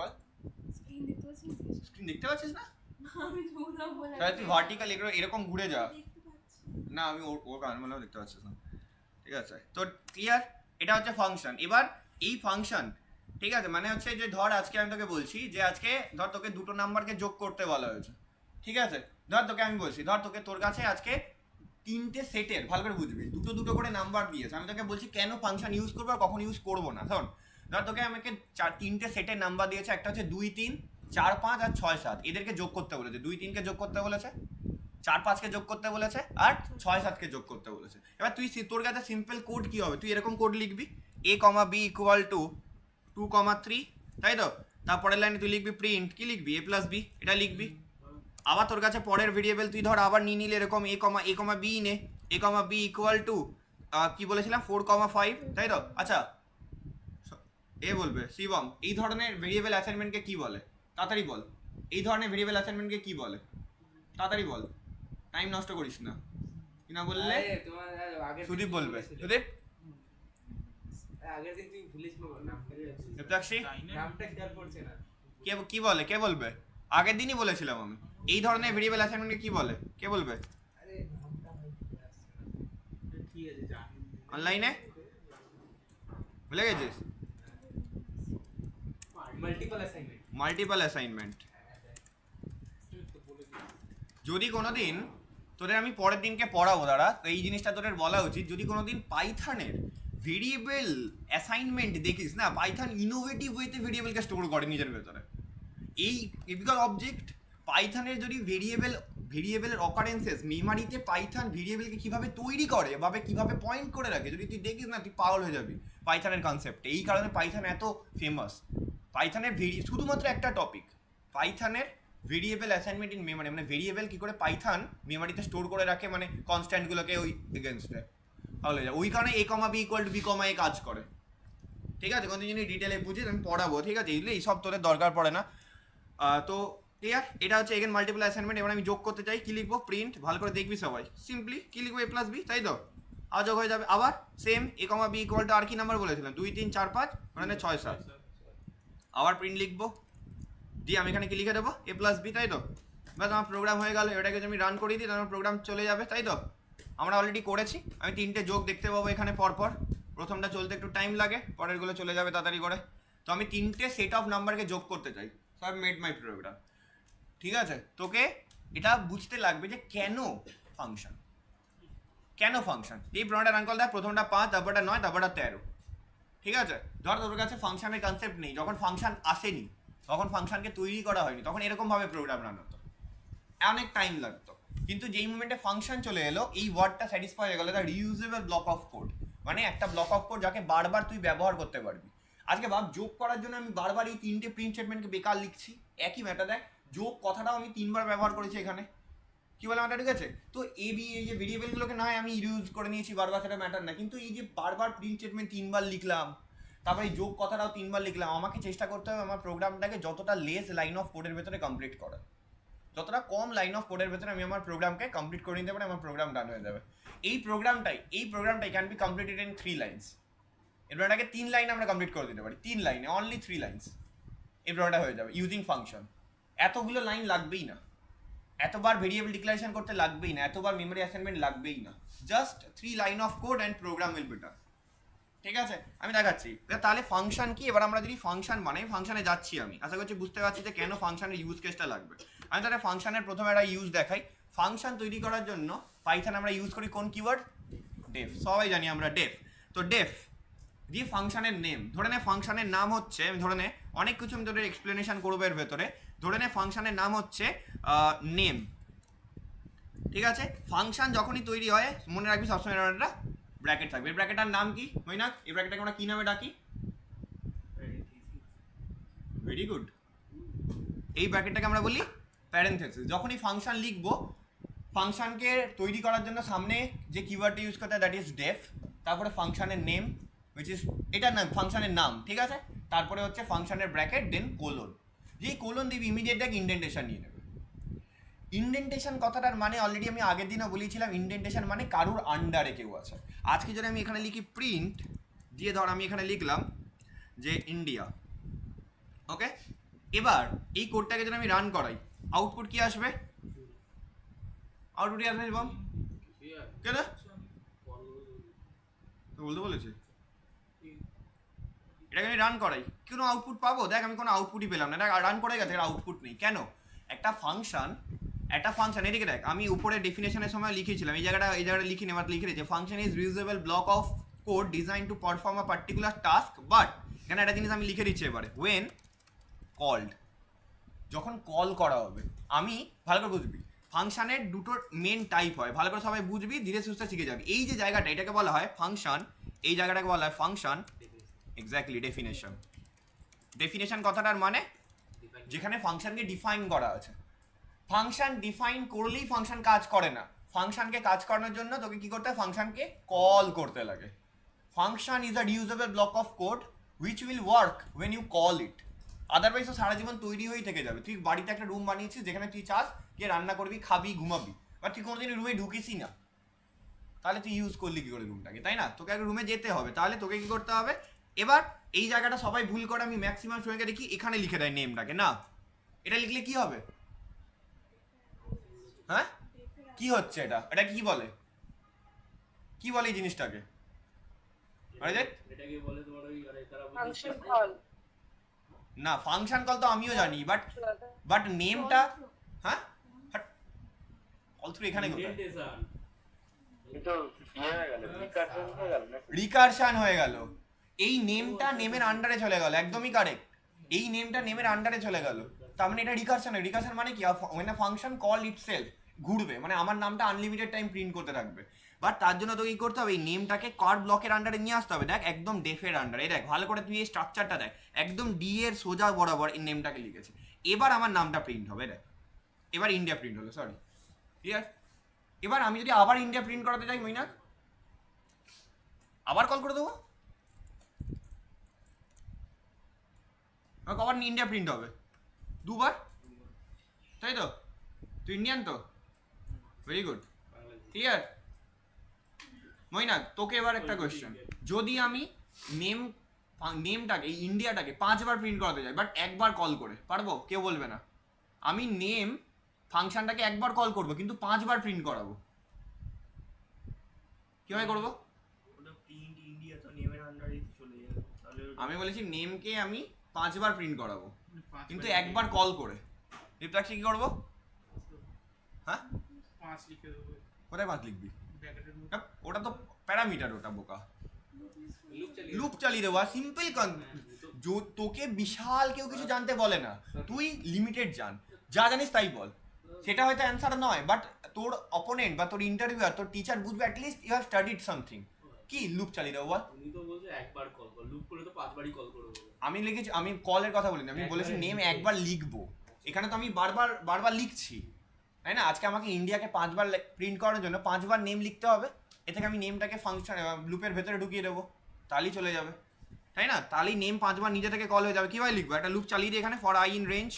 বল screen দেখতে পাচ্ছিস? Screen দেখতে পাচ্ছিস না? আমি তোমরা বলে তাহলে তুই ভার্টিক্যাল এরকম ঘুরে যা। দেখতে পাচ্ছি না আমি ওর কারণ বলেও দেখতে পাচ্ছিস না। ঠিক আছে তো ক্লিয়ার, এটা হচ্ছে ফাংশন। এবার এই ফাংশন ঠিক আছে মানে হচ্ছে যে ধর আজকে আমি তোকে বলছি যে আজকে ধর তোকে দুটো নাম্বারকে যোগ করতে বলা হয়েছে, ঠিক আছে? ধর তোকে আমি বলছি ধর তোর কাছে আজকে তিনটে সেটের, ভালো করে বুঝবি, দুটো দুটো করে নাম্বার দিয়েছে। আমি তোকে বলছি কেন ফাংশন ইউজ করবো আর কখন ইউজ করবো না। ধর তোকে আমাকে তিনটে সেটের নাম্বার দিয়েছে, একটা হচ্ছে 2 3 4 5 আর 6 7। এদেরকে যোগ করতে বলেছে, 2 3 কে যোগ করতে বলেছে, 4 5 কে যোগ করতে বলেছে, আর 6 7 কে যোগ করতে বলেছে। এবার তোর কাছে সিম্পল কোড কি হবে, তুই এরকম কোড লিখবি a, b ইকুয়াল টু 2, 3, তাই তো? তারপরের লাইনে তুই লিখবি প্রিন্ট, কি লিখবি a প্লাস বি, এটা লিখবি। আবার তোর কাছে পরের ভেরিয়েবল তুই ধর আবার নিয়ে নিলে এরকম a, b নে, a, b ইকুয়াল টু কি বলেছিলাম 4, 5, তাই তো? আচ্ছা এ বলবে শিবম এই ধরনের ভেরিয়েবল অ্যাসাইনমেন্টকে কি বলে, তাড়াতাড়ি বল। এই ধরনের ভেরিয়েবল অ্যাসাইনমেন্টকে কি বলে, তাড়াতাড়ি বল, টাইম নষ্ট করিস না। কি না বললে সুদীপ বলবে। সুদীপ আগের দিন তুই ভুলেছিলি দেবদাক্ষী নামটা খেয়াল পড়ছে না। কি বলে, কে বলবে? আগের দিনই বলেছিলাম আমি এই ধরনের ভেরিয়েবল অ্যাসাইনমেন্টকে কি বলে, কে বলবে? আরে নামটা ঠিক আছে জানি অনলাইনে ভুলে গেছিস? Multiple assignment. যদি কোনোদিন তোদের আমি পরের দিনকে পড়াবো দাঁড়া, তো এই জিনিসটা তোদের বলা উচিত, যদি কোনোদিন পাইথনের ভেরিয়েবল অ্যাসাইনমেন্ট দেখিস না, পাইথন ইনোভেটিভ ওয়েতে ভেরিয়েবলকে স্টোর করে নিজের ভেতরে। এই টিপিক্যাল অবজেক্ট পাইথনের যদি ভেরিয়েবলের অকারেন্সেস মেমারিতে পাইথন ভেরিয়েবলকে কিভাবে তৈরি করে, কিভাবে পয়েন্ট করে রাখে, যদি তুই দেখিস না তুই পাগল হয়ে যাবি পাইথনের কনসেপ্টে। এই কারণে পাইথন এত ফেমাস। পাইথনের শুধুমাত্র একটা টপিক, পাইথনের ভেরিয়েবল অ্যাসাইনমেন্ট ইন মেমোরি, মানে ভেরিয়েবল কি করে পাইথন মেমোরিতে স্টোর করে রাখে, মানে কনস্ট্যান্টগুলোকে ওই এগেনস্টে, তাহলে ওই কারণে a, b equal two b, a কাজ করে। ঠিক আছে, কোনো জিনিস ডিটেলে বুঝিস আমি পড়াবো, ঠিক আছে? এই সব তোদের দরকার পড়ে না। তো ক্লিয়ার, এটা হচ্ছে এগেন মাল্টিপল অ্যাসাইনমেন্ট। এবার আমি যোগ করতে চাই, কি লিখবো, প্রিন্ট, ভালো করে দেখবি সবাই, সিম্পলি কি লিখবো a প্লাস বি, তাই তো? আর যোগ হয়ে যাবে আবার same a, b equal to আর কি নাম্বার বলেছিলাম 2 3 4 5 মানে 6 7। আবার প্রিন্ট লিখবো, দিয়ে আমি এখানে কি লিখে দেবো a প্লাস বি, তাই তো? ব্যাস আমার প্রোগ্রাম হয়ে গেল। এটাকে যদি আমি রান করিয়ে দিই তাহলে প্রোগ্রাম চলে যাবে, তাই তো? আমরা অলরেডি করেছি, আমি তিনটে যোগ দেখতে পাবো এখানে পরপর। প্রথমটা চলতে একটু টাইম লাগে, পরেরগুলো চলে যাবে তাড়াতাড়ি করে। তো আমি তিনটে সেট অফ নাম্বারকে যোগ করতে চাই, so I made my program. ঠিক আছে, তোকে এটা বুঝতে লাগবে যে কেন ফাংশন, এই প্রোগ্রামটা রান করলে প্রথমটা 5, তারপরটা 9, তারপরটা 13। ঠিক আছে, ধর তোর কাছে ফাংশনের কনসেপ্ট নেই, যখন ফাংশন আসেনি, তখন ফাংশনকে তৈরি করা হয়নি, তখন এরকমভাবে প্রোগ্রাম রান হতো, অনেক টাইম লাগতো। কিন্তু যেই মোমেন্টে ফাংশন চলে এলো, এই ওয়ার্ডটা স্যাটিসফাই হয়ে গেল, the reusable block of code, মানে একটা ব্লক অফ কোড যাকে বারবার তুই ব্যবহার করতে পারবি। আজকে ভাব যোগ করার জন্য আমি বারবার এই তিনটে প্রিন্ট স্টেটমেন্টকে বেকার লিখছি, একই ম্যাটার দেয়। যোগ কথাটাও আমি 3 বার ব্যবহার করেছি এখানে, কি বলে ম্যাটার, ঠিক আছে? তো এই যে ভেরিয়েবলগুলোকে না হয় আমি ইউজ করে নিয়েছি বারবার, সেটা ম্যাটার না, কিন্তু এই যে বারবার প্রিন্ট স্টেটমেন্ট 3 বার লিখলাম, তারপরে যোগ কথাটাও 3 বার লিখলাম, আমাকে চেষ্টা করতে হবে আমার প্রোগ্রামটাকে যতটা লেস লাইন অফ কোডের ভেতরে কমপ্লিট করা, যতটা কম লাইন অফ কোডের ভেতরে আমি আমার প্রোগ্রামকে কমপ্লিট করে নিতে পারি, আমার প্রোগ্রাম রান হয়ে যাবে। এই প্রোগ্রামটাই can be completed in 3 lines. এই প্রোগ্রামটাকে 3 লাইনে আমরা কমপ্লিট করে দিতে পারি, 3 লাইনে, অনলি 3 লাইন্স এই প্রোগ্রামটা হয়ে যাবে ইউজিং ফাংশন। এতগুলো লাইন লাগবেই না, এতবার ভেরিয়েবল ডিক্লারেশন করতে লাগবেই না, এতবার মেমোরি অ্যাসাইনমেন্ট লাগবেই না, just 3 line of code and program will be done. ঠিক আছে, আমি দেখাচ্ছি তাহলে ফাংশন কি। এবার আমরা যদি ফাংশন বানাই, ফাংশনে যাচ্ছি, আমি আশা করছি বুঝতে পারছি যে কেন ফাংশনের ইউজ কেসটা লাগবে। আমি তাহলে ফাংশনের প্রথমে একটা ইউজ দেখাই। ফাংশন তৈরি করার জন্য পাইথন আমরা ইউজ করি কোন কিওয়ার্ড, ডেফ, সবাই জানি আমরা ডেফ। তো ডেফ দিয়ে ফাংশনের নেম, ধরে নে ফাংশনের নাম হচ্ছে, আমি ধরে নে অনেক কিছু আমি তোদের এক্সপ্লেনেশন করবো এর ভেতরে, ধরে নে ফাংশনের নাম হচ্ছে নেম। ঠিক আছে, ফাংশন যখনই তৈরি হয় মনে রাখবি সবসময় একটা ব্র্যাকেট থাকবে। এই ব্র্যাকেটটার নাম কি মৈনাক, এই ব্র্যাকেটটাকে আমরা কি নামে ডাকি? ভেরি গুড, এই ব্র্যাকেটটাকে আমরা বলি প্যারেনথেসিস। যখনই ফাংশন লিখবো, ফাংশনকে তৈরি করার জন্য সামনে যে কিওয়ার্ডটা ইউজ করতে হয় দ্যাট ইজ ডেফ, তারপরে ফাংশনের নেম উইচ ইজ এটা না ফাংশনের নাম, ঠিক আছে? তারপরে হচ্ছে ফাংশনের ব্র্যাকেট, দেন কোলন। যেই কোলন দিবি ইমিডিয়েট দেখ ইন্ডেন্টেশন নিয়ে নেবে। ইন্ডেন্টেশন কথাটার মানে অলরেডি আমি আগের দিনও বলেছিলাম, ইন্ডেন্টেশন মানে কারুর আন্ডারে কেউ আছে। আজকে যদি আমি এখানে লিখি প্রিন্ট দিয়ে, ধর আমি এখানে লিখলাম যে ইন্ডিয়া, ওকে, এবার এই কোডটাকে যদি আমি রান করাই আউটপুট কি আসবে? আউটপুট কি আসবে বল? কেন তো বলতে বলেছে এটাকে আমি রান করাই কোনো আউটপুট পাবো? দেখ আমি কোনো আউটপুটই পেলাম না, এটা রান করে গেছে, এটা আউটপুট নেই কেন? একটা ফাংশন এদিকে দেখ, আমি উপরে ডেফিনেশনের সময় লিখেছিলাম এই জায়গাটা লিখে নেওয়ার লিখে রেখেছি function is reusable block of code design to perform a particular task, but এখানে একটা জিনিস আমি লিখে দিচ্ছি এবারে, ওয়েন কল্ড, যখন কল করা হবে। আমি ভালো করে বুঝবি ফাংশনের দুটো মেন টাইপ হয়, ভালো করে সবাই বুঝবি, ধীরে সুস্থে শিখে যাবি। এই যে জায়গাটা এটাকে বলা হয় ফাংশন, এই জায়গাটাকে বলা হয় ফাংশন, এক্স্যাক্টলি ডেফিনেশন কথাটার মানে যেখানে ফাংশনকে ডিফাইন করা আছে। ফাংশন ডিফাইন করলেই ফাংশন কাজ করে না, ফাংশনকে কাজ করানোর জন্য তোকে কি করতে হয়? ফাংশনকে কল করতে লাগে। Function is a reusable block of code which will work when you call it, otherwise তো সারা জীবন তৈরি হয়েই থেকে যাবে। তুই বাড়িতে একটা রুম বানিয়েছিস যেখানে তুই চাস গিয়ে রান্না করবি, খাবি, ঘুমাবি, বাট তুই কোনোদিন রুমে ঢুকিসই না, তাহলে তুই ইউজ করলি কি করে রুমটাকে, তাই না? তোকে একটা রুমে যেতে হবে, তাহলে তোকে কি করতে হবে? এবার এই জায়গাটা সবাই ভুল করে, আমি ম্যাক্সিমাম সময়কে দেখি এখানে লিখে দেয় নেমটাকে, না এটা লিখলে কি হবে? হ্যাঁ কি হচ্ছে এটা? এটা কি বলে? কি বলে এই জিনিসটাকে? এটাকে বলে তোমার ওই আরে তারা ফাংশন কল। না ফাংশন কল তো আমিও জানি, বাট নেমটা, হ্যাঁ অল থ্রু এখানে কোথায়? ইন্ডেন্টেশন কিন্তু ইয়ে হয়ে গেল, রিকারশন হয়ে গেল না? রিকারশন হয়ে গেল। এই নেমটা নেমের আন্ডারে চলে গেল, একদমই কারেক্ট। এই নেমটা নেমের আন্ডারে চলে গেল, তার মানে এটা রিকারশন। রিকারশন মানে কি? when a function call itself ঘুরবে, মানে আমার নামটা আনলিমিটেড টাইম প্রিন্ট করতে থাকবে। বাট তার জন্য তোকে কি করতে হবে? এই নেমটাকে কার ব্লকের আন্ডারে নিয়ে আসতে হবে। দেখ একদম ডেফের আন্ডারে, এই দেখ ভালো করে তুই এই স্ট্রাকচারটা দেখ, একদম ডি এর সোজা বরাবর এই নেমটাকে লিখেছে। এবার আমার নামটা প্রিন্ট হবে, দেখ এবার ইন্ডিয়া প্রিন্ট হলো, সরি ঠিক আছে। এবার আমি যদি আবার ইন্ডিয়া প্রিন্ট করাতে চাই মইনা, আবার কল করে দেবো, আবার ইন্ডিয়া প্রিন্ট হবে দুবার, তাই তো? তুই ইন্ডিয়ান তো, ভেরি গুড, ক্লিয়ার। মইনা তোকে এবার একটা কোয়েশ্চেন, যদি আমি নেমটাকে, এই ইন্ডিয়াটাকে 5 বার প্রিন্ট করাতে চাই বাট একবার কল করে, পারবো? কেউ বলবে না। আমি নেম ফাংশনটাকে একবার কল করবো কিন্তু 5 বার প্রিন্ট করাবো, কিভাবে করবো? ওটা প্রিন্ট ইন্ডিয়া তো নেমের আন্ডারেই চলে যাবে, তাহলে আমি বলেছি নেমকে আমি 5 বার প্রিন্ট করাবো কিন্তু একবার কল করে। রিপ্লাক্সে কি করবো? হ্যাঁ 5 লিখে দেবো কোথায় 5 লিখবি? ব্র্যাকেটের মধ্যে। না, ওটা তো প্যারামিটার, ওটা বোকা। লুপ চালিয়ে লুপ চালিয়ে দেওয়া সিম্পল। তোকে বিশাল কেউ কিছু জানতে বলে না, তুই লিমিটেড জান, যা জানিস তাই বল। সেটা হয়তো অ্যান্সার নয়, বাট তোর অপোনেন্ট বা তোর ইন্টারভিউয়ার, তোর টিচার বুঝবে at least you have studied something. কি লুপ চালিয়ে দেবো বল? তুমি তো বলছো একবার কল কর, লুপ করে তো 5 বারই কল করবো। আমি লিখেছি, আমি কলের কথা বলিনি, আমি বলেছি নেম একবার লিখবো। এখানে তো আমি বারবার লিখছি, তাই না? আজকে আমাকে ইন্ডিয়াকে 5 বার প্রিন্ট করার জন্য 5 বার নেম লিখতে হবে। এ থেকে আমি নেমটাকে ফাংশন লুপের ভেতরে ঢুকিয়ে দেবো, তাহলেই চলে যাবে, তাই না? তাহলেই নেম 5 বার নিজে থেকে কল হয়ে যাবে। কীভাবে লিখবো? একটা লুপ চালিয়ে দিই এখানে, ফর আই ইন রেঞ্জ,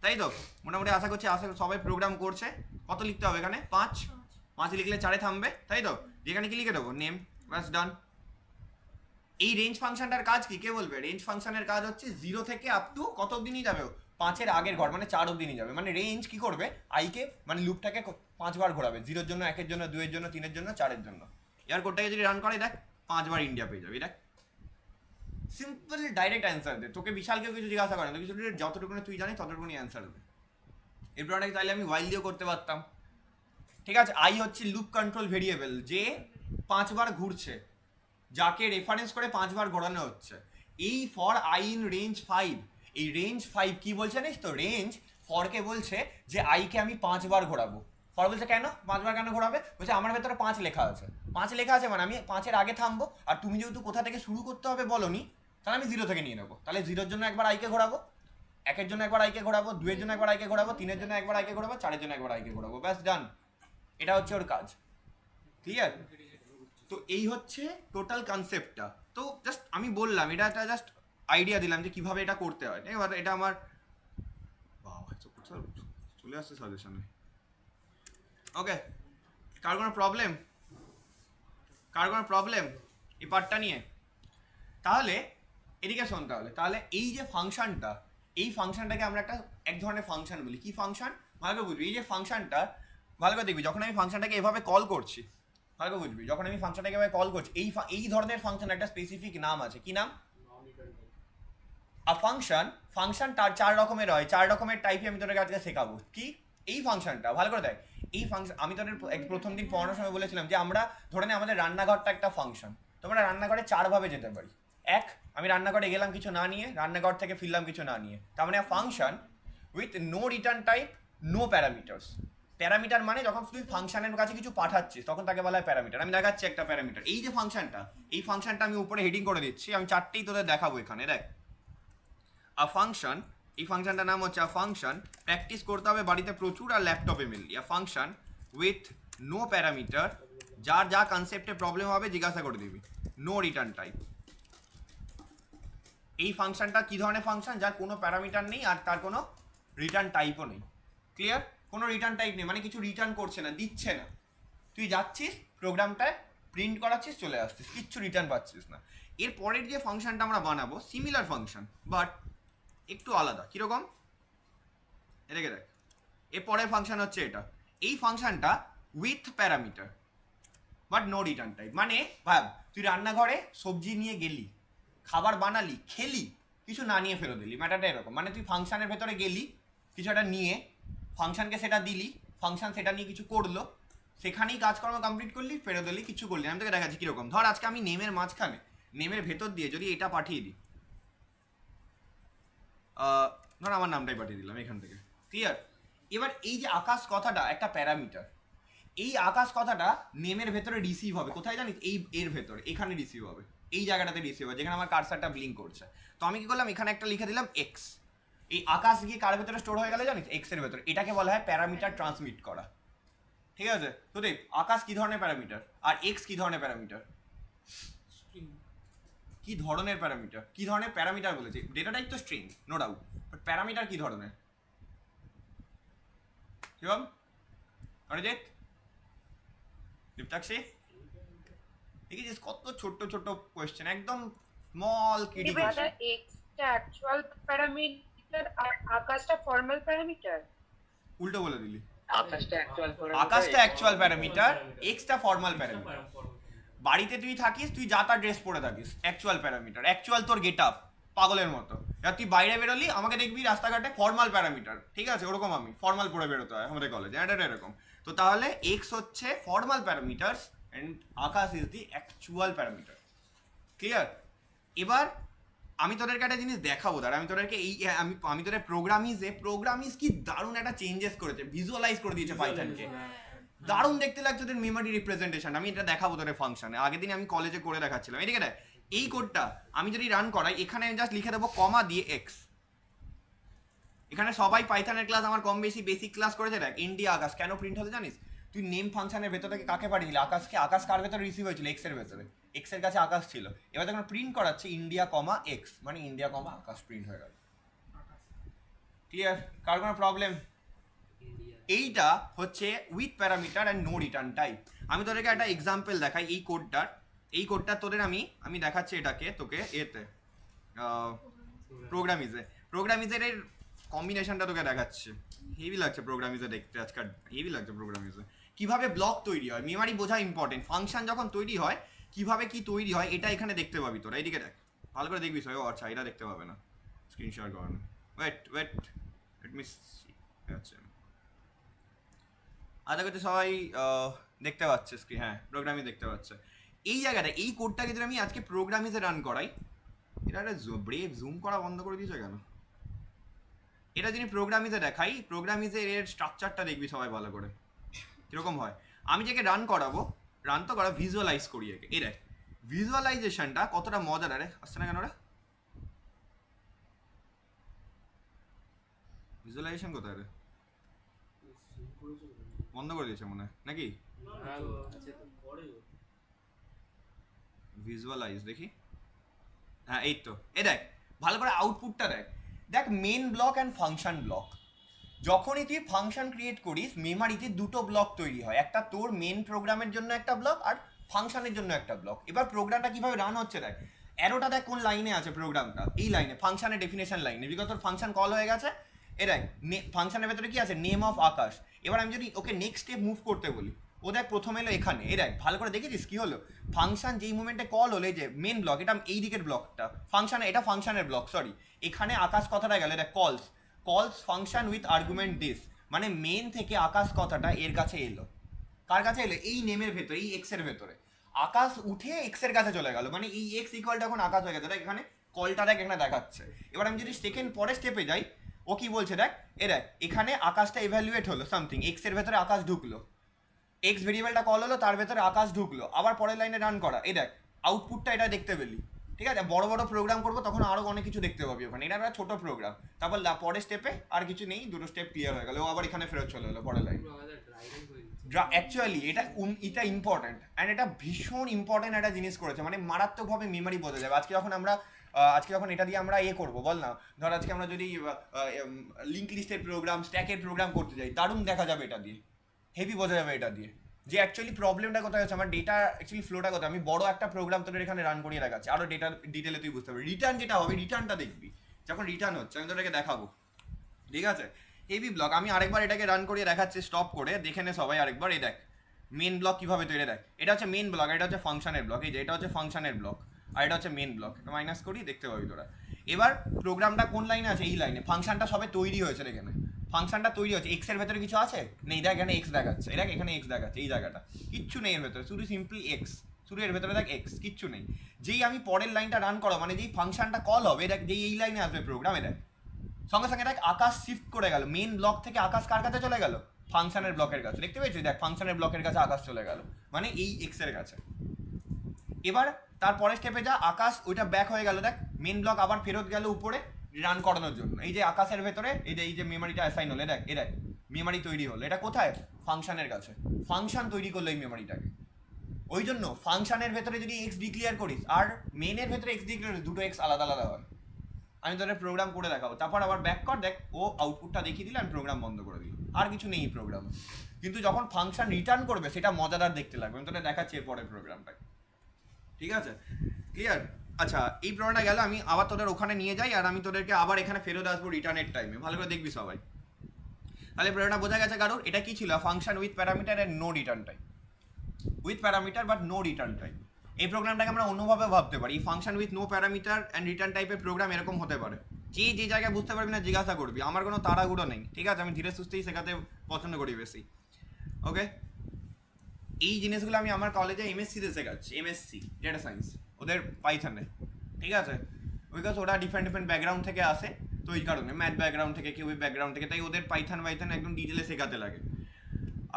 তাই তো? মোটামুটি আশা করছি সবাই প্রোগ্রাম করছে। কত লিখতে হবে এখানে? 5 লিখলে 4-এ থামবে, তাই তো? যেখানে কি লিখে দেবো? নেম, ব্যাস ডান। এই রেঞ্জ ফাংশনটার কাজ কি কে বলবে? রেঞ্জ ফাংশনের কাজ হচ্ছে 0 থেকে আপ টু কত অব্দি নিয়ে যাবে? 5-এর আগের ঘর, মানে 4 অব্দি নিয়ে যাবে। মানে রেঞ্জ কি করবে? আইকে মানে লুপটাকে 5 বার ঘোরাবে, 0-এর জন্য, 1-এর জন্য, 2-এর জন্য, 3-এর জন্য, 4-এর জন্য। এর কোডটাকে যদি রান করে দেখ 5 বার ইন্ডিয়া পেয়ে যাবে। দেখ সিম্পল ডাইরেক্ট অ্যান্সার দে, তোকে বিশাল কেউ কিছু জিজ্ঞাসা করে না, কিছু যতটুকুনি তুই জানিস ততটুকুনি অ্যান্সার দে। এরপর অনেক চাইলে আমি ওয়াইল দিয়েও করতে পারতাম, ঠিক আছে? আই হচ্ছে লুপ কন্ট্রোল ভেরিয়েবল, যে 5 বার ঘুরছে, যাকে রেফারেন্স করে 5 বার ঘোরানো হচ্ছে। এই ফর আই ইন রেঞ্জ 5, এই রেঞ্জ 5 কি বলছে জানিস তো? রেঞ্জ ফরকে বলছে যে আইকে আমি 5 বার ঘোরাবো। ফর বলছে কেন 5 বার কেন ঘোরাবে? বলছে আমার ভেতরে 5 লেখা আছে, 5 লেখা আছে মানে আমি 5-এর আগে থামবো, আর তুমি যেহেতু কোথা থেকে শুরু করতে হবে বলোনি, তাহলে আমি 0 থেকে নিয়ে নেবো। তাহলে 0-এর জন্য একবার আইকে ঘোরাবো, 1-এর জন্য একবার আইকে ঘোরাবো, 2-এর জন্য একবার আইকে ঘোরাবো, 3-এর জন্য একবার আইকে ঘোরাবো, 4-এর জন্য একবার আইকে ঘোরাবো, ব্যাস ডান। এটা হচ্ছে ওর কাজ, ক্লিয়ার? তো এই হচ্ছে টোটাল কনসেপ্টটা। তো জাস্ট আমি বললাম, এটা একটা জাস্ট আইডিয়া দিলাম যে কিভাবে এটা করতে হয়। এবার এটা আমার চলে আসছে সাজেশনে। ওকে, কার কোনো প্রবলেম এই পার্টটা নিয়ে? তাহলে এদিকে শোন, তাহলে এই যে ফাংশনটা, এই ফাংশনটাকে আমরা এক ধরনের ফাংশন বলি। কি ফাংশন? ভালো করে বুঝবি। এই যে ফাংশনটা ভালো করে দেখবি, যখন আমি ফাংশনটাকে এভাবে কল করছি, ভালো করে বুঝবি, যখন আমি ফাংশনটাকে এভাবে কল করছি, এই ধরনের ফাংশন একটা স্পেসিফিক নাম আছে। কি নাম? ফাংশন তার 4 রকমের হয়, 4 রকমের টাইপে আমি তোদের আজকে শেখাবো। কি এই ফাংশনটা? ভালো করে দেখ, এই ফাংশন আমি তোদের প্রথম দিন পড়ানোর সময় বলেছিলাম যে আমরা ধরে নে আমাদের রান্নাঘরটা একটা ফাংশন। তোমরা রান্নাঘরে 4 ভাবে যেতে পারি। এক, আমি রান্নাঘরে গেলাম কিছু না নিয়ে, রান্নাঘর থেকে ফিরলাম কিছু না নিয়ে, তার মানে function with no return type, no parameters. Parameter মানে যখন তুই ফাংশনের কাছে কিছু পাঠাচ্ছিস তখন তাকে বলা হয় প্যারামিটার। আমি দেখাচ্ছি একটা প্যারামিটার। এই যে ফাংশনটা, এই ফাংশনটা আমি উপরে হেডিং করে দিচ্ছি, আমি 4টেই তোদের দেখাবো এখানে। দেখ, আ ফাংশন, এই ফাংশনটার নাম হচ্ছে আ ফাংশন। প্র্যাকটিস করতে হবে বাড়িতে প্রচুর আর ল্যাপটপে mainly. A function with no parameter, যার যা কনসেপ্টে প্রবলেম হবে জিজ্ঞাসা করে দিবি। No return type. এই ফাংশনটা কি ধরনের ফাংশন? যার কোনো প্যারামিটার নেই আর তার কোনো রিটার্ন টাইপও নেই। ক্লিয়ার? কোনো রিটার্ন টাইপ নেই মানে কিছু রিটার্ন করছে না, দিচ্ছে না। তুই যাচ্ছিস প্রোগ্রামটায় প্রিন্ট করাচ্ছিস, চলে আসছিস, কিচ্ছু রিটার্ন পাচ্ছিস না। এর পরের যে ফাংশনটা আমরা বানাবো সিমিলার ফাংশন বাট একটু আলাদা। কীরকম? এটাকে দেখ, এর পরের ফাংশন হচ্ছে এটা। এই ফাংশনটা with parameter but no return type. মানে ভাব, তুই রান্নাঘরে সবজি নিয়ে গেলি, খাবার বানালি, খেলি, কিছু না নিয়ে ফেরত দিলি। ম্যাটারটা এরকম, মানে তুই ফাংশনের ভেতরে গেলি, কিছু একটা নিয়ে ফাংশনকে সেটা দিলি, ফাংশন সেটা নিয়ে কিছু করলো, সেখানেই কাজকর্ম কমপ্লিট করলি, ফেরত দিলি, কিছু করলি। আমি তোকে দেখাচ্ছি কীরকম। ধর আজকে আমি নেমের মাঝখানে, নেমের ভেতর দিয়ে যদি এটা পাঠিয়ে দিই, ধর আমার নামটাই পাঠিয়ে দিলাম এখান থেকে। ক্লিয়ার? এবার এই যে আকাশ কথাটা একটা প্যারামিটার, এই আকাশ কথাটা নেমের ভেতরে রিসিভ হবে। কোথায় জানিস? এর ভেতরে, এখানে রিসিভ হবে, এই জায়গাটাতে রিসিভ হবে যেখানে আমার কার্সারটা ব্লিঙ্ক করছে। তো আমি কি করলাম, এখানে একটা লিখে দিলাম এক্স। এই আকাশ গিয়ে কার ভেতরে স্টোর হয়ে গেলে জানিস? এক্স এর ভেতরে। এটাকে বলা হয় প্যারামিটার ট্রান্সমিট করা। ঠিক আছে? তো দেখ, আকাশ কি ধরনের প্যারামিটার আর এক্স কি ধরনের প্যারামিটার? কি ধরনের প্যারামিটার? কি ধরনের প্যারামিটার বলেছে? ডেটা টাইপ তো string, no doubt, but parameter কি ধরনের? শিবম, অরিজিৎ, দীপ্তাক্ষী, দেখেছিস কত ছোট্ট ছোট্ট কোয়েশ্চেন, একদম স্মল কিডি কোয়েশ্চেন। এক্সটা অ্যাকচুয়াল প্যারামিটার আর আকাশটা ফর্মাল প্যারামিটার। উল্টো বলে দিলি। আকাশটা অ্যাকচুয়াল প্যারামিটার, এক্সটা ফর্মাল প্যারামিটার। বাড়িতে তুই থাকিস, তুই যা তার ড্রেস পরে থাকিস, অ্যাকচুয়াল প্যারামিটার। অ্যাকচুয়াল তোর গেট আপ পাগলের মতো। এবার তুই বাইরে বেরোলি, আমাকে দেখবি রাস্তাঘাটে, ফর্মাল প্যারামিটার। ঠিক আছে? ওরকম আমি ফর্মাল পরে বেরোতে হয় আমাদের কলেজে, এটা এরকম। তো তাহলে এক্স হচ্ছে formal parameters and Akash is the actual parameter. Clear? এবার আমি তোদেরকে একটা জিনিস দেখাবো। দাঁড়া, আমি তোদেরকে আমি তোদের প্রোগ্রামিজ কি দারুণ একটা চেঞ্জেস করেছে, ভিজুয়ালাইজ করে দিয়েছে পাইথনকে। দারুণ দেখতে লাগছে ওদের মেমরি রিপ্রেজেন্টেশন। আমি এটা দেখাবো তোদের ফাংশনে। আগের দিন আমি কলেজে করে দেখাচ্ছিলাম। এদিকে দেখ, এই কোডটা আমি যদি রান করাই, এখানে আমি জাস্ট লিখে দেবো কমা দিয়ে এক্স। এখানে সবাই পাইথনের ক্লাস আমার কম বেশি বেসিক ক্লাস করেছে। দেখ, ইন্ডিয়া আকাশ কেন প্রিন্ট হতে জানিস? তুই নেম ফাংশনের ভেতর থেকে কাকে পাঠিয়ে দিলি? আকাশকে। আকাশ কার ভেতরে রিসিভ হয়েছিল? এক্স এর ভেতরে। এক্স এর কাছে আকাশ ছিল। এবার যখন প্রিন্ট করাচ্ছে ইন্ডিয়া কমা এক্স, মানে ইন্ডিয়া কমা আকাশ প্রিন্ট হয়ে গেল। ক্লিয়ার? কার কোনো প্রবলেম? এইটা হচ্ছে with parameter and no return type. আমি তোদেরকে একটা এক্সাম্পল দেখাই এই কোডটা তোদের আমি দেখাচ্ছি এটাকে তোকে এতে প্রোগ্রামিজের এর কম্বিনেশনটা তোকে দেখাচ্ছে। হেভি লাগছে প্রোগ্রামিজে দেখতে আজকাল, হেভি লাগছে প্রোগ্রামিজে। কিভাবে ব্লক তৈরি হয়, মেমারি বোঝা ইম্পর্টেন্ট। ফাংশন যখন তৈরি হয় কিভাবে কি তৈরি হয় এটা এখানে দেখতে পাবি তোরা। এইদিকে দেখ, ভালো করে দেখবি। ও আচ্ছা, এটা দেখতে পাবে না, স্ক্রিন শেয়ার করানো। Wait let me see. আচ্ছা, আশা করছি সবাই দেখতে পাচ্ছে স্ক্রিন। হ্যাঁ, প্রোগ্রামিং দেখতে পাচ্ছে। এই জায়গাটা, এই কোডটাকে যদি আমি আজকে প্রোগ্রামিজে রান করাই, এটা একটা ব্রেভ জুম করা বন্ধ করে দিয়েছে কেন? এটা যদি প্রোগ্রামিজে দেখাই, প্রোগ্রামিজের এর স্ট্রাকচারটা দেখবি সবাই ভালো করে কীরকম হয়। আমি যাকে রান করাবো, রান তো করা, ভিজুয়ালাইজ করি একে। এ দেখ, ভিজুয়ালাইজেশনটা কতটা মজার। আরে আসছে না কেন রে? ভিজুয়ালাইজেশন কোথায় রে? বন্ধ করে দিয়েছে মনে হয় নাকি? ভিজুয়ালাইজ দেখি। হ্যাঁ, এই তো। এ দেখ, ভালো করে আউটপুটটা দেখ। দেখ, main block and function block. যখনই তুই ফাংশন ক্রিয়েট করিস, মেমারিতে দুটো ব্লক তৈরি হয়। একটা তোর মেন প্রোগ্রামের জন্য একটা ব্লক আর ফাংশনের জন্য একটা ব্লক। এবার প্রোগ্রামটা কিভাবে রান হচ্ছে দেখ। অ্যারোটা দেখ কোন লাইনে আছে প্রোগ্রামটা, এই লাইনে ফাংশনের ডেফিনেশন লাইনে, বিকজ তোর ফাংশন কল হয়ে গেছে। এ দেখ ফাংশনের ভেতরে কি আছে, নেম অফ আকাশ। এবার আমি যদি ওকে নেক্সট স্টেপ মুভ করতে বলি, ও দেখ প্রথম এলো এখানে, এ দেখ ভালো করে দেখেছিস কি হলো, ফাংশন যেই মুভমেন্টে কল হলো, এই যে মেন ব্লক, এটা এই দিকের ব্লকটা ফাংশন, এটা ফাংশনের ব্লক, সরি, এখানে আকাশ কথাটা গেল, এটা কলস ফাংশন উইথ আর্গুমেন্ট দিস, মানে মেন থেকে আকাশ কথাটা এর কাছে এলো। কার কাছে এলো, এই নেমের ভেতরে, এই এক্স এর ভেতরে আকাশ উঠে এক্স এর কাছে চলে গেল, মানে এই এক্স ইকুয়ালটা এখন আকাশ হয়ে গেছে। দেখ এখানে কলটা দেখ এখানে দেখাচ্ছে। এবার আমি যদি সেকেন্ড পরের স্টেপে যাই, ও কি বলছে দেখ, দেখ এখানে আকাশটা ইভ্যালুয়েট হলো সামথিং, এক্স এর ভেতরে আকাশ ঢুকলো, এক্স ভেরিয়েবলটা কল হলো, তার ভেতরে আকাশ ঢুকলো, আবার পরের লাইনে রান করা, দেখ আউটপুটটা এটা দেখতে পেলি। ঠিক আছে, বড় বড় প্রোগ্রাম করবো তখন আরও অনেক কিছু দেখতে পাবি ওখানে, এটা একটা ছোটো প্রোগ্রাম। তারপর পরের স্টেপে আর কিছু নেই, দুটো স্টেপ ক্লিয়ার হয়ে গেল, ও আবার এখানে ফেরত চলে এলো পরের লাইন। অ্যাকচুয়ালি এটা ইম্পর্টেন্ট, অ্যান্ড এটা ভীষণ ইম্পর্টেন্ট একটা জিনিস করেছে, মানে মারাত্মকভাবে মেমোরি বোঝা যাবে। আজকে যখন এটা দিয়ে আমরা করবো, বল না, ধর আজকে আমরা যদি লিঙ্ক লিস্টের প্রোগ্রাম, স্ট্যাকের প্রোগ্রাম করতে যাই, দারুণ দেখা যাবে এটা দিয়ে, হেভি বোঝা যাবে এটা দিয়ে যে অ্যাকচুয়ালি প্রবলেমটা কোথায় হচ্ছে, আমার ডেটা অ্যাকচুয়ালি ফ্লোটা কোথায়। আমি বড় একটা প্রোগ্রাম তোদের এখানে রান করিয়ে দেখাচ্ছি, আরও ডেটা ডিটেলে তুই বুঝতে পারবি। রিটার্ন যেটা হবে, রিটার্নটা দেখবি যখন রিটার্ন হচ্ছে, আমি তোদেরকে দেখাবো। ঠিক আছে, হেভি ব্লক, আমি আরেকবার এটাকে রান করিয়ে দেখাচ্ছি, স্টপ করে দেখে নে সবাই আরেকবার। এই দেখ মেন ব্লক কীভাবে তৈরি, দেখ এটা হচ্ছে মেন ব্লক, এটা হচ্ছে ফাংশনের ব্লক, এই যে এটা হচ্ছে ফাংশনের ব্লক, আর এটা হচ্ছে মেন ব্লক। এটা মাইনাস করি, দেখতে পাবি তোরা। এবার প্রোগ্রামটা কোন লাইনে আছে, এই লাইনে। ফাংশনটা সবে তৈরি হয়েছে, এখানে ফাংশনটা তৈরি হচ্ছে, এক্স এর ভেতরে কিছু আছে নেই, দেখ এখানে এক্স দেখাচ্ছে, দেখ এখানে এক্স দেখাচ্ছে, এই জায়গাটা কিচ্ছু নেই এর ভেতরে, শুধু সিম্পলি এক্স, শুধু এর ভেতরে দেখ এক্স, কিচ্ছু নেই। যেই আমি পরের লাইনটা রান করো, মানে যেই ফাংশনটা কল হবে, দেখ যেই এই লাইনে আসবে প্রোগ্রামে, দেখ সঙ্গে সঙ্গে দেখ আকাশ শিফট করে গেল, মেন ব্লক থেকে আকাশ কার কাছে চলে গেল, ফাংশনের ব্লকের কাছে। দেখতে পেয়েছিস, দেখ ফাংশনের ব্লকের কাছে আকাশ চলে গেল, মানে এই এক্স এর কাছে। এবার তারপরে স্টেপে যা, আকাশ ওইটা ব্যাক হয়ে গেল, দেখ মেন ব্লক আবার ফেরত গেল উপরে রান করানোর জন্য। এই যে আকাশের ভেতরে এই যে মেমোরিটা অ্যাসাইন হলো, দেখ দেখ মেমোরি তৈরি হলো, এটা কোথায়, ফাংশনের কাছে। ফাংশন তৈরি করলো এই মেমোরিটাকে, ওই জন্য ফাংশনের ভেতরে যদি এক্স ডিক্লিয়ার করিস আর মেনের ভেতরে এক্স ডিক্লিয়ার করিস, দুটো এক্স আলাদা আলাদা হয়। আমি তোদের প্রোগ্রাম করে দেখাবো, তারপর আবার ব্যাক কর, দেখ ও আউটপুটটা দেখিয়ে দিলে, আমি প্রোগ্রাম বন্ধ করে দিই, আর কিছু নেই প্রোগ্রাম। কিন্তু যখন ফাংশন রিটার্ন করবে সেটা মজাদার দেখতে লাগবে, আমি তোদের দেখাচ্ছি এরপরের প্রোগ্রামটাকে। ঠিক আছে, ক্লিয়ার? আচ্ছা, এই প্রোগ্রামটা গেল, আমি আবার তোদের ওখানে নিয়ে যাই, আর আমি তোদেরকে আবার এখানে ফেরত আসবো রিটার্নের টাইমে, ভালো করে দেখবি সবাই। তাহলে প্রোগ্রামটা বোঝা গেছে কারোর? এটা কি ছিল, function with parameter and no return time, with parameter but no return time. এই প্রোগ্রামটাকে আমরা অন্যভাবে ভাবতে পারি, function with no parameter and return টাইপের প্রোগ্রাম এরকম হতে পারে। যে জায়গায় বুঝতে পারবি না জিজ্ঞাসা করবি, আমার কোনো তাড়াহুড়ো নেই। ঠিক আছে, আমি ধীরে সুস্থেই শেখাতে পছন্দ করি বেশি। ওকে, এই জিনিসগুলো আমি আমার কলেজে এমএসসিতে শেখাচ্ছি, এমএসসি ডেটা সায়েন্স, ওদের পাইথনে। ঠিক আছে, বিকজ ওরা ডিফারেন্ট ব্যাকগ্রাউন্ড থেকে আসে, তো এই কারণে ম্যাথ ব্যাকগ্রাউন্ড থেকে, কেউ ব্যাকগ্রাউন্ড থেকে, তাই ওদের পাইথন একদম ডিটেলে শেখাতে লাগে।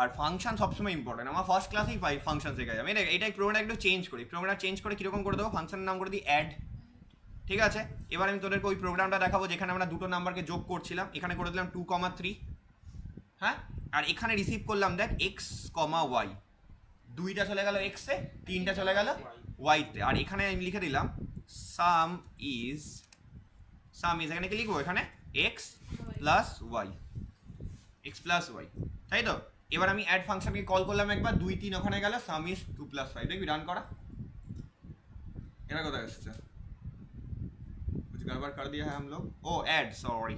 আর ফাংশন সবসময় ইম্পর্টেন্ট, আমার ফার্স্ট ক্লাসেই ফাংশন শেখা যাবে। এটাই প্রোগ্রামটা একটু চেঞ্জ করি, প্রোগ্রামটা চেঞ্জ করে কীরকম করে দেবো, ফাংশনের নাম করে দিই অ্যাড। ঠিক আছে, এবার আমি তোদেরকে ওই প্রোগ্রামটা দেখাবো যেখানে আমরা দুটো নাম্বারকে যোগ করছিলাম, এখানে করে দিলাম 2,3, হ্যাঁ, আর এখানে রিসিভ করলাম দেখ x,y, দুইটা চলে গেল এক্সে, তিনটা চলে গেল ওয়াইতে, আর এখানে আমি লিখে দিলাম সাম ইজ, এখানে কি লিখবো, এখানে এক্স প্লাস ওয়াই, তাই তো? এবার আমি অ্যাড ফাংশনকে কল করলাম একবার, 2, 3 ওখানে গেল, সাম ইজ 2 + 5, দেখবি রান করা, এটা কোথায় এসছে, कुछ गड़बड़ कर दिया है हम लोग, ও অ্যাড, সরি,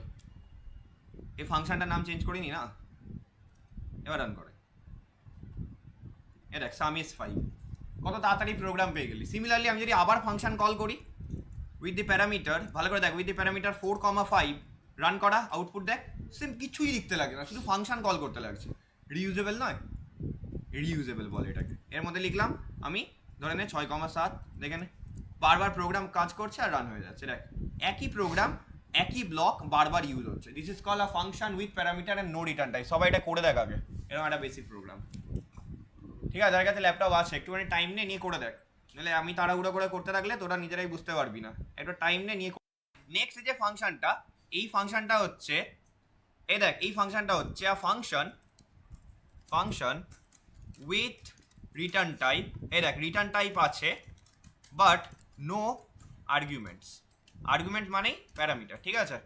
এই ফাংশনটার নাম চেঞ্জ করিনি না। এবার রান করে, দেখ সাম ইজ 5, কত তাড়াতাড়ি প্রোগ্রাম পেয়ে গেলি। সিমিলারলি আমি যদি আবার ফাংশন কল করি উইথ দি প্যারামিটার, ভালো করে দেখ, উইথ দি প্যারামিটার 4,5, রান করা, আউটপুট দেখ, সেম কিছুই লিখতে লাগে না, শুধু ফাংশন কল করতে লাগছে। রিউজেবল নয়, রিউজেবল বলে এটাকে। এর মধ্যে লিখলাম আমি, ধরে নে 6,7, দেখে নে বারবার প্রোগ্রাম কাজ করছে আর রান হয়ে যাচ্ছে। দেখ একই প্রোগ্রাম, একই ব্লক বারবার ইউজ হচ্ছে। This is call a function with parameter and no return type. সবাই এটা করে দেখ আগে, এরকম একটা বেসিক প্রোগ্রাম। ঠিক আছে, যার কাছে ল্যাপটপ আছে একটুখানি টাইম নিয়ে করে দেখ, নাহলে আমি তাড়াহুড়ো করে করতে থাকলে তোরা নিজেরাই বুঝতে পারবি না, একটু টাইম নিয়ে। নেক্সট যে ফাংশনটা, এই ফাংশনটা হচ্ছে, এই দেখ এই ফাংশনটা হচ্ছে আ ফাংশন উইথ রিটার্ন টাইপ। এই দেখ রিটার্ন টাইপ আছে বাট নো আর্গুমেন্টস। আর্গুমেন্ট মানেই প্যারামিটার। ঠিক আছে,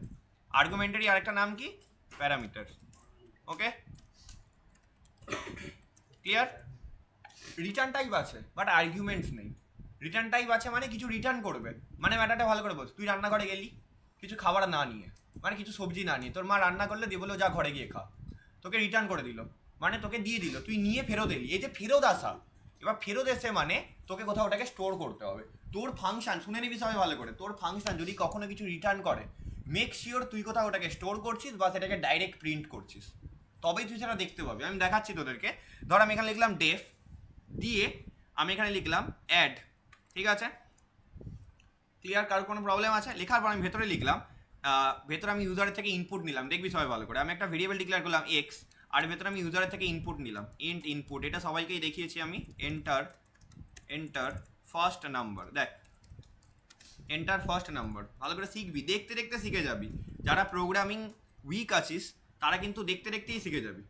আর্গুমেন্টেরই আরেকটা নাম কি, প্যারামিটার। ওকে, ক্লিয়ার? রিটার্ন টাইপ আছে বাট আর্গুমেন্টস নেই। রিটার্ন টাইপ আছে মানে কিছু রিটার্ন করবে, মানে ম্যাটারটা ভালো করে বোঝ। তুই রান্নাঘরে গেলি কিছু খাবার না নিয়ে, মানে কিছু সবজি না নিয়ে, তোর মা রান্না করলে দিয়ে বললো যা ঘরে গিয়ে খা, তোকে রিটার্ন করে দিল, মানে তোকে দিয়ে দিল, তুই নিয়ে ফেরত এলি, এই যে ফেরত আসা। এবার ফেরত এসে মানে তোকে কোথাও ওটাকে স্টোর করতে হবে। তোর ফাংশন শুনে নিবি সবাই ভালো করে, তোর ফাংশন যদি কখনো কিছু রিটার্ন করে মেক শিওর তুই কোথাও ওটাকে স্টোর করছিস বা সেটাকে ডাইরেক্ট প্রিন্ট করছিস, তবেই তুই সেটা দেখতে পাবি। আমি দেখাচ্ছি তোদেরকে। ধর আমি এখানে লিখলাম ডেফ, দিয়ে আমি এখানে লিখলাম অ্যাড, ঠিক আছে? ক্লিয়ার? কারোর কোনো প্রবলেম আছে? লেখার পর আমি ভেতরে লিখলাম, ভেতরে আমি ইউজারের থেকে ইনপুট নিলাম, দেখবি সবাই ভালো করে। আমি একটা ভেরিয়েবল ডিক্লেয়ার করলাম এক্স, আর ভেতরে আমি ইউজারের থেকে ইনপুট নিলাম, ইন্ট ইনপুট। এটা সবাইকেই দেখিয়েছি আমি। এন্টার ফার্স্ট নাম্বার, দেখ এন্টার ফার্স্ট নাম্বার। ভালো করে শিখবি, দেখতে দেখতে শিখে যাবি। যারা প্রোগ্রামিং উইক আছিস তারা কিন্তু দেখতে দেখতেই শিখে যাবি।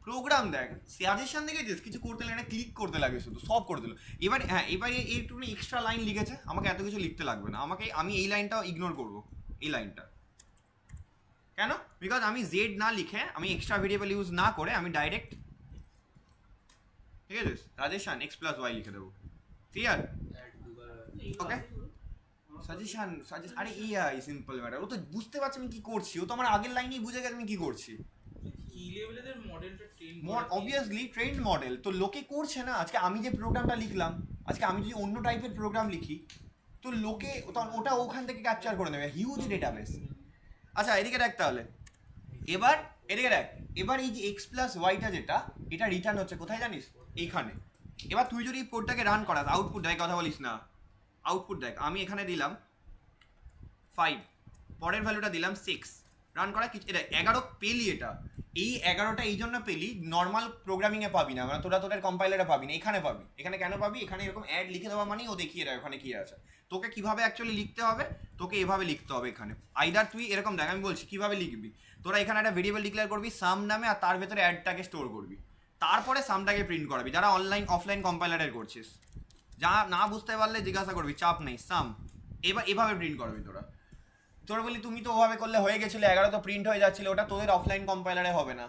প্রোগ্রাম দেখ, সাজেশন দেখেছিস কিছু করতে লাগে না, ক্লিক করতে লাগে শুধু, সব করে দিল। এবার হ্যাঁ, এবারে একটু এক্সট্রা লাইন লিখেছে, আমাকে এত কিছু লিখতে লাগবে না, আমি এই লাইনটাও ইগনোর করবো, এই লাইনটা। কেন? বিকজ আমি জেড না লিখে, আমি এক্সট্রা ভেরিয়েবল ইউজ না করে আমি ডাইরেক্ট, ঠিক আছে, সাজেশন এক্স প্লাস ওয়াই লিখে দেবো। ক্লিয়ার? ওকে, সাজেশন আরে এই সিম্পল ম্যাটার। ও তো বুঝতে পারছে আমি কি করছি, ও তো আমার আগের লাইনেই বুঝে গেছে আমি কি করছি। কি লেভেলের মডেলটা ট্রেন অবভিয়াসলি ট্রেন্ড মডেল তো লোকে করছে না। আজকে আমি যে প্রোগ্রামটা লিখলাম, আজকে আমি যদি অন্য টাইপের প্রোগ্রাম লিখি তো লোকে তখন ওটা ওখান থেকে ক্যাপচার করে নেবে, হিউজ ডেটাবেস। আচ্ছা এদিকে দেখ তাহলে, এবার এদিকে দেখ, এবার এই যে এক্স প্লাস ওয়াইটা যেটা, এটা রিটার্ন হচ্ছে কোথায় জানিস? এইখানে। এবার তুই যদি কোডটাকে রান করাস, আউটপুট দেখ, কথা বলিস না, আউটপুট দেখ। আমি এখানে দিলাম 5, পরের ভ্যালুটা দিলাম 6, রান করা কিছু, এটা 11 পেলি। এটা এই 11টা এই জন্য পেলি, নর্মাল প্রোগ্রামিংয়ে পাবি না, মানে তোদের কম্পাইলারে পাবি না, এখানে পাবি। এখানে কেন পাবি? এখানে এরকম অ্যাড লিখে দেওয়া মানেই ও দেখিয়ে দেয় ওখানে কি আছে। তোকে কিভাবে অ্যাকচুয়ালি লিখতে হবে, তোকে এভাবে লিখতে হবে এখানে। আইদার তুই এরকম দেখ, আমি বলছি কিভাবে লিখবি। তোরা এখানে একটা ভেরিয়েবল ডিক্লেয়ার করবি সাম নামে, আর তার ভেতরে অ্যাডটাকে স্টোর করবি, তারপরে সামটাকে প্রিন্ট করাবি। যারা অফলাইন কম্পাইলারের করছিস, যা না বুঝতে পারলে জিজ্ঞাসা করবি, চাপ নেই, সাম এবার এভাবে প্রিন্ট করবি। তোরা বলি তুমি তো ওভাবে করলে হয়ে গেছিলো, 11 তো প্রিন্ট হয়ে যাচ্ছিল, ওটা তোদের অফলাইন কম্পাইলারে হবে না,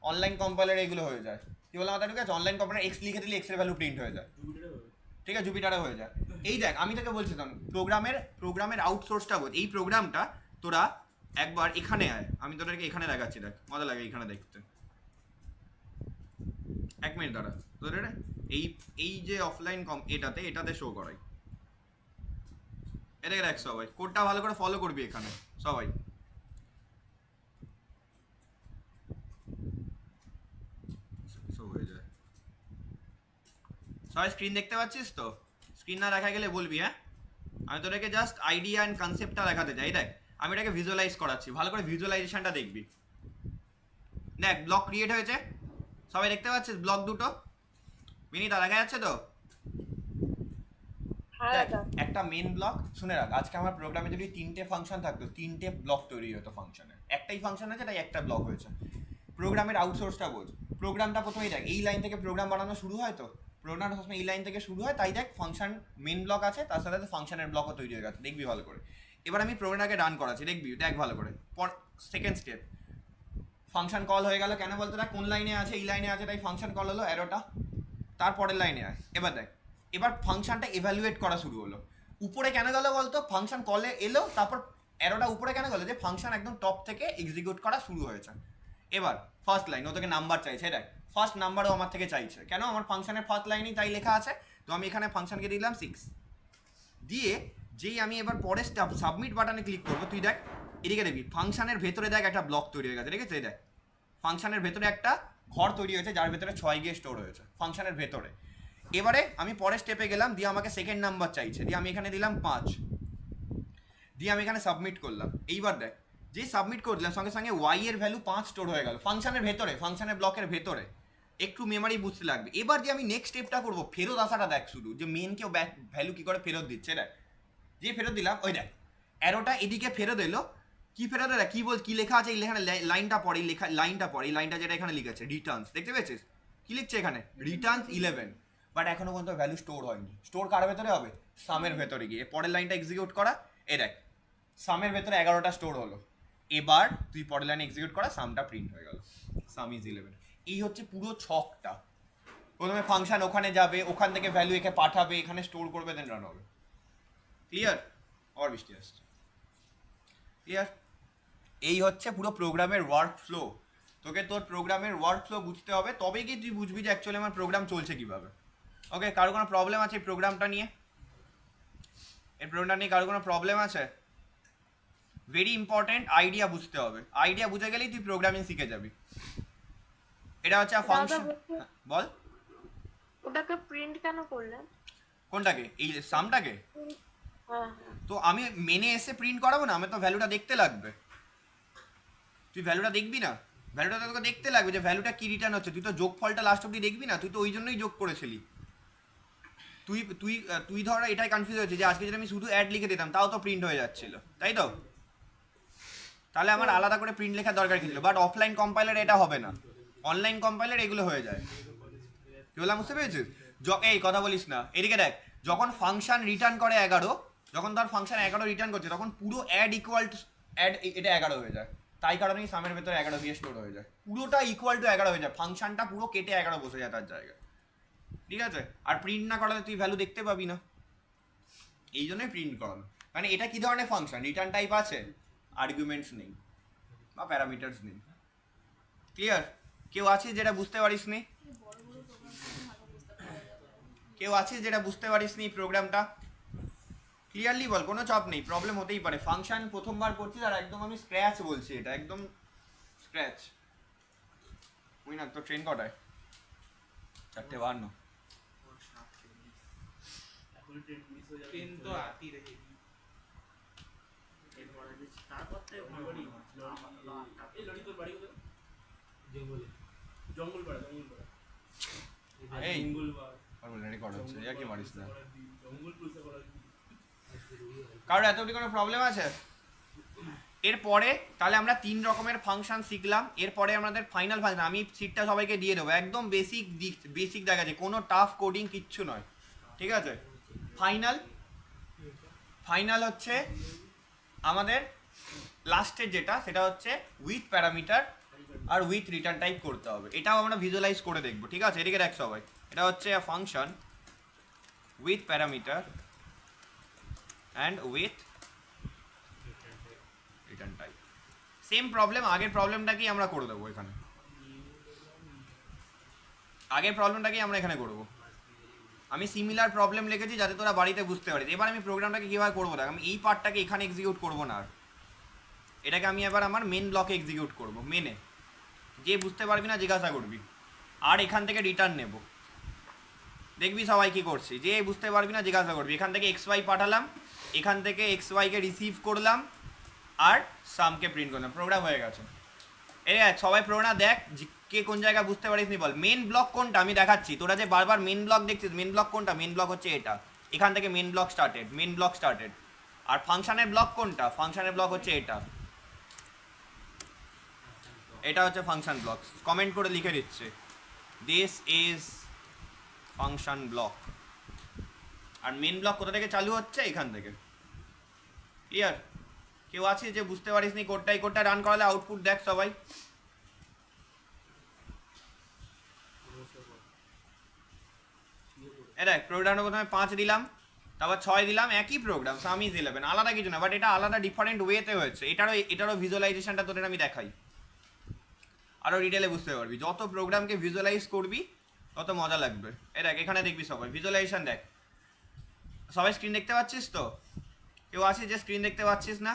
অনলাইন কম্পাইলারে এগুলো হয়ে যায়। কি বললাম মাথা? ঠিক আছে, অনলাইন কম্পাইলার এক্স লিখে দিলে এক্সের ভ্যালু প্রিন্ট হয়ে যায়, ঠিক আছে, জুপিটারে হয়ে যায়। এই দেখ আমি তোকে বলছিলাম প্রোগ্রামের আউটসোর্সটা বোঝ। এই প্রোগ্রামটা তোরা একবার এখানে আয়, আমি তোদেরকে এখানে দেখাচ্ছি, দেখ মজা লাগে এখানে দেখতে। 1 মিনিট দাঁড়া, তোদের এই যে অফলাইন এটাতে শো করাই। এটাকে দেখ সবাই, কোডটা ভালো করে ফলো করবি এখানে সবাই। হয়ে যায় সবাই, স্ক্রিন দেখতে পাচ্ছিস তো? স্ক্রিন না দেখা গেলে বলবি, হ্যাঁ? আমি তোদেরকে জাস্ট আইডিয়া অ্যান্ড কনসেপ্টটা দেখাতে চাই। দেখ আমি এটাকে ভিজুয়ালাইজ করাচ্ছি, ভালো করে ভিজুয়ালাইজেশনটা দেখবি। দেখ ব্লক ক্রিয়েট হয়েছে, সবাই দেখতে পাচ্ছিস ব্লক দুটো? মিনিটা দেখা যাচ্ছে তো? একটা মেন ব্লক, শুনে রাখ, আজকে আমার প্রোগ্রামে যদি 3টে ফাংশন থাকতো, 3টে ব্লক তৈরি হতো ফাংশনের। একটাই ফাংশন আছে, তাই একটা ব্লক হয়েছে। প্রোগ্রামের আউটসোর্সটা বোঝ। প্রোগ্রামটা প্রথমেই দেখ, এই লাইন থেকে প্রোগ্রাম বানানো শুরু হয়, তো প্রোগ্রামটা সবসময় এই লাইন থেকে শুরু হয়, তাই দেখ ফাংশন মেন ব্লক আছে, তার সাথে ফাংশনের ব্লকও তৈরি হয়ে গেছে, দেখবি ভালো করে। এবার আমি প্রোগ্রামটাকে রান করাচ্ছি, দেখবি, দেখ ভালো করে। সেকেন্ড স্টেপ, ফাংশন কল হয়ে গেল, কেন বলতো? দেখ কোন লাইনে আছে, এই লাইনে আছে, তাই ফাংশন কল হলো, অ্যারোটা তারপরের লাইনে আয়। এবার দেখ, এবার ফাংশনটা এভ্যালুয়েট করা শুরু হলো। উপরে কেন গেল বলতো? ফাংশন কলে এলো, তারপর অ্যারোটা উপরে কেন গেল? যে ফাংশন একদম টপ থেকে এক্সিকিউট করা শুরু হয়েছে। এবার ফার্স্ট লাইন, ও তোকে নাম্বার চাইছে, দেখ ফার্স্ট নাম্বারও আমার থেকে চাইছে, কেন? আমার ফাংশনের ফার্স্ট লাইনেই তাই লেখা আছে, তো আমি এখানে ফাংশনকে দিলাম 6 দিয়ে। যেই আমি এবার পরে সাবমিট বাটনে ক্লিক করবো, তুই দেখ এদিকে দেখবি ফাংশনের ভেতরে দেখ একটা ব্লক তৈরি হয়ে গেছে, ঠিক আছে? দেখ ফাংশনের ভেতরে একটা ঘর তৈরি হয়েছে, যার ভেতরে 6 গিয়ে স্টোর হয়েছে ফাংশনের ভেতরে। এবারে আমি পরের স্টেপে গেলাম, দিয়ে আমাকে সেকেন্ড নাম্বার চাইছে, দিয়ে আমি এখানে দিলাম 5, দিয়ে আমি এখানে সাবমিট করলাম। এইবার দেখ, যেই সাবমিট করে দিলাম সঙ্গে সঙ্গে ওয়াই এর ভ্যালু 5 স্টোর হয়ে গেল ফাংশনের ভেতরে, ফাংশনের ব্লকের ভেতরে। একটু মেমারি বুঝতে লাগবে। এবার যে আমি নেক্সট স্টেপটা করবো, ফেরত আসাটা দেখ শুধু, যে মেন কেউ ভ্যালু কী করে ফেরত দিচ্ছে। দেখ যে ফেরত দিলাম, ওই দেখ অ্যারোটা এদিকে ফেরত এলো, কি ফেরত এলো? কি লেখা আছে? এখানে লাইনটা পড়ে, এই লাইনটা যেটা এখানে লিখেছে রিটার্নস, দেখতে পেয়েছিস কি লিখছে এখানে? রিটার্নস 11। বাট এখনো পর্যন্ত ভ্যালু স্টোর হয়নি। স্টোর কার ভেতরে হবে? সামের ভেতরে গিয়ে পরের লাইনটা এক্সিকিউট করা। এ দেখ সামের ভেতরে 11টা স্টোর হলো। এবার তুই পরের লাইনে এক্সিকিউট করা, সামটা প্রিন্ট হয়ে গেল, সাম ইজ 11। এই হচ্ছে পুরো ছকটা। প্রথমে ফাংশন ওখানে যাবে, ওখান থেকে ভ্যালু একে পাঠাবে, এখানে স্টোর করবে, দেন রান হবে। ক্লিয়ার? আবার বৃষ্টি আসছে। ক্লিয়ার? এই হচ্ছে পুরো প্রোগ্রামের ওয়ার্ক ফ্লো। তোকে তোর প্রোগ্রামের ওয়ার্ক ফ্লো বুঝতে হবে, তবেই কি তুই বুঝবি যে অ্যাকচুয়ালি আমার প্রোগ্রাম চলছে কীভাবে। ওকে, কারো কোনো প্রবলেম আছে এই প্রোগ্রামটা নিয়ে? এই প্রোগ্রামটা নিয়ে কারো কোনো প্রবলেম আছে? ভেরি ইম্পর্টেন্ট, আইডিয়া বুঝতে হবে। আইডিয়া বুঝে গেলেই তুই প্রোগ্রামিং শিখে যাবি। এটা হচ্ছে ফাংশন। বল, ওটাকে প্রিন্ট কেন করলেন? কোনটাকে? এই সামটাকে? হ্যাঁ তো আমি মেনে এসে প্রিন্ট করাবো না, আমি তো ভ্যালুটা দেখতে লাগবে। তুই ভ্যালুটা দেখবি না? ভ্যালুটা তোকে দেখতে লাগবে যে ভ্যালুটা কি রিটার্ন হচ্ছে। তুই তো যোগফলটা লাস্ট অব্দি দেখবি না, তুই তো ওই জন্যই যোগ করেছিলি। তুই তুই তুই ধর এটাই কনফিউজ হয়েছে যে আজকে যদি আমি শুধু অ্যাড লিখে দিতাম তাও তো প্রিন্ট হয়ে যাচ্ছিল, তাই তো? তাহলে আমার আলাদা করে প্রিন্ট লেখার দরকার ছিল, বাট অফলাইন কম্পাইলার এটা হবে না, অনলাইন কম্পাইলার এগুলো হয়ে যায়। কি বললাম বুঝতে পেরেছিস? এই কথা বলিস না, এদিকে দেখ। যখন ফাংশন রিটার্ন করে 11, যখন তার ফাংশন 11 রিটার্ন করছে, তখন পুরো অ্যাড ইকুয়াল টু অ্যাড এটা 11 হয়ে যায়। তাই কারণেই সামের ভেতরে 11 দিয়ে স্টোর হয়ে যায়, পুরোটা ইকুয়াল টু 11 হয়ে যায়, ফাংশনটা পুরো কেটে 11 বসে যায় তার জায়গায়। ঠিক আছে? আর প্রিন্ট না করালে তুই ভ্যালু দেখতে পাবি না, এই জন্যই প্রিন্ট করানো। মানে এটা কি ধরনের ফাংশন? রিটার্ন টাইপ আছে, আর্গুমেন্টস নেই বা প্যারামিটার্স নেই। ক্লিয়ার? কেউ আছে যেটা বুঝতে পারিস নি? কেউ আছে যেটা বুঝতে পারিস নি প্রোগ্রামটা? ক্লিয়ারলি বল, কোনো চাপ নেই, প্রবলেম হতেই পারে। ফাংশন প্রথমবার করছিস আর একদম আমি স্ক্র্যাচ বলছি, এটা একদম স্ক্র্যাচ। ওই না, তো ট্রেন কটায়? 4:52। এখন ট্রেন মিস হয়ে যাবে। ট্রেন তো আতি রেখে এরপর যে তারপর থেকে বাড়ি এই লড়ি তোর বাড়ি কোথায়? জঙ্গলপাড়া। এই জঙ্গলপাড়া রেকর্ড হচ্ছে, ইয়া কি মারিস না। জঙ্গল পুলিশে করা। কারোর এত অবধি কোনো প্রবলেম আছে? এরপরে তাহলে আমরা 3 রকমের ফাংশন শিখলাম। এরপরে আমাদের ফাইনাল ফাংশন, আমি সিটটা সবাইকে দিয়ে দেবো, একদম বেসিক দেখাচ্ছে, কোনো টাফ কোডিং কিচ্ছু নয়। ঠিক আছে? ফাইনাল হচ্ছে আমাদের লাস্টের যেটা, সেটা হচ্ছে উইথ প্যারামিটার আর উইথ রিটার্ন টাইপ করতে হবে। এটাও আমরা ভিজুয়ালাইজ করে দেখবো। ঠিক আছে? এদিকে দেখ সবাই, এটা হচ্ছে function with parameter and with return type. Same problem, আগের প্রবলেমটাকেই আমরা করে দেবো এখানে, আগের প্রবলেমটাকেই আমরা এখানে করবো। আমি সিমিলার প্রবলেম লিখেছি যাতে তোরা বাড়িতে বুঝতে পারিস। এবার আমি প্রোগ্রামটাকে কীভাবে করবো দেখ, আমি এই পার্টটাকে এখানে এক্সিকিউট করবো না, আর এটাকে আমি এবার আমার মেন ব্লকে এক্সিকিউট করবো। মেনে যে বুঝতে পারবি না জিজ্ঞাসা করবি, আর এখান থেকে রিটার্ন নেব। দেখবি সবাই কী করছি, যে বুঝতে পারবি না জিজ্ঞাসা করবি। এখান থেকে XY পাঠালাম, এখান থেকে XYকে রিসিভ করলাম, আর সামকে প্রিন্ট করলাম, প্রোগ্রাম হয়ে গেছে। এই সবাই প্রোগ্রাম দেখ, কে কোন জায়গায় বুঝতে পারিস নি বল। মেন ব্লক কোনটা আমি দেখাচ্ছি, তোরা যে বারবার মেন ব্লক দেখছিস, মেন ব্লক কোনটা? মেন ব্লক হচ্ছে এটা, এখান থেকে মেন ব্লক স্টার্টেড। আর ফাংশনের ব্লক কোনটা? ফাংশনের ব্লক হচ্ছে এটা, এটা হচ্ছে ফাংশন ব্লক। কমেন্ট করে লিখে দিচ্ছে দিস ইজ ফাংশন ব্লক। আর মেন ব্লক কোথা থেকে চালু হচ্ছে? এখান থেকে। ক্লিয়ার? কেউ আছে যে বুঝতে পারিস নি কোডটা রান করালে আউটপুট দেখ সবাই। দেখ প্রোগ্রামটা প্রথমে 5 দিলাম, তারপর 6 দিলাম, একই প্রোগ্রাম, সাম ইজ 11, আলাদা কিছু না, বাট এটা আলাদা ডিফারেন্ট ওয়েতে হয়েছে। এটারও ভিজুয়ালাইজেশনটা তোদের আমি দেখাই, আরও ডিটেলে বুঝতে পারবি। যত প্রোগ্রামকে ভিজুয়ালাইজ করবি তত মজা লাগবে। দেখ এখানে দেখবি সবাই ভিজুয়ালাইজেশন দেখ। সবাই স্ক্রিন দেখতে পাচ্ছিস তো? কেউ আছে যে স্ক্রিন দেখতে পাচ্ছিস না?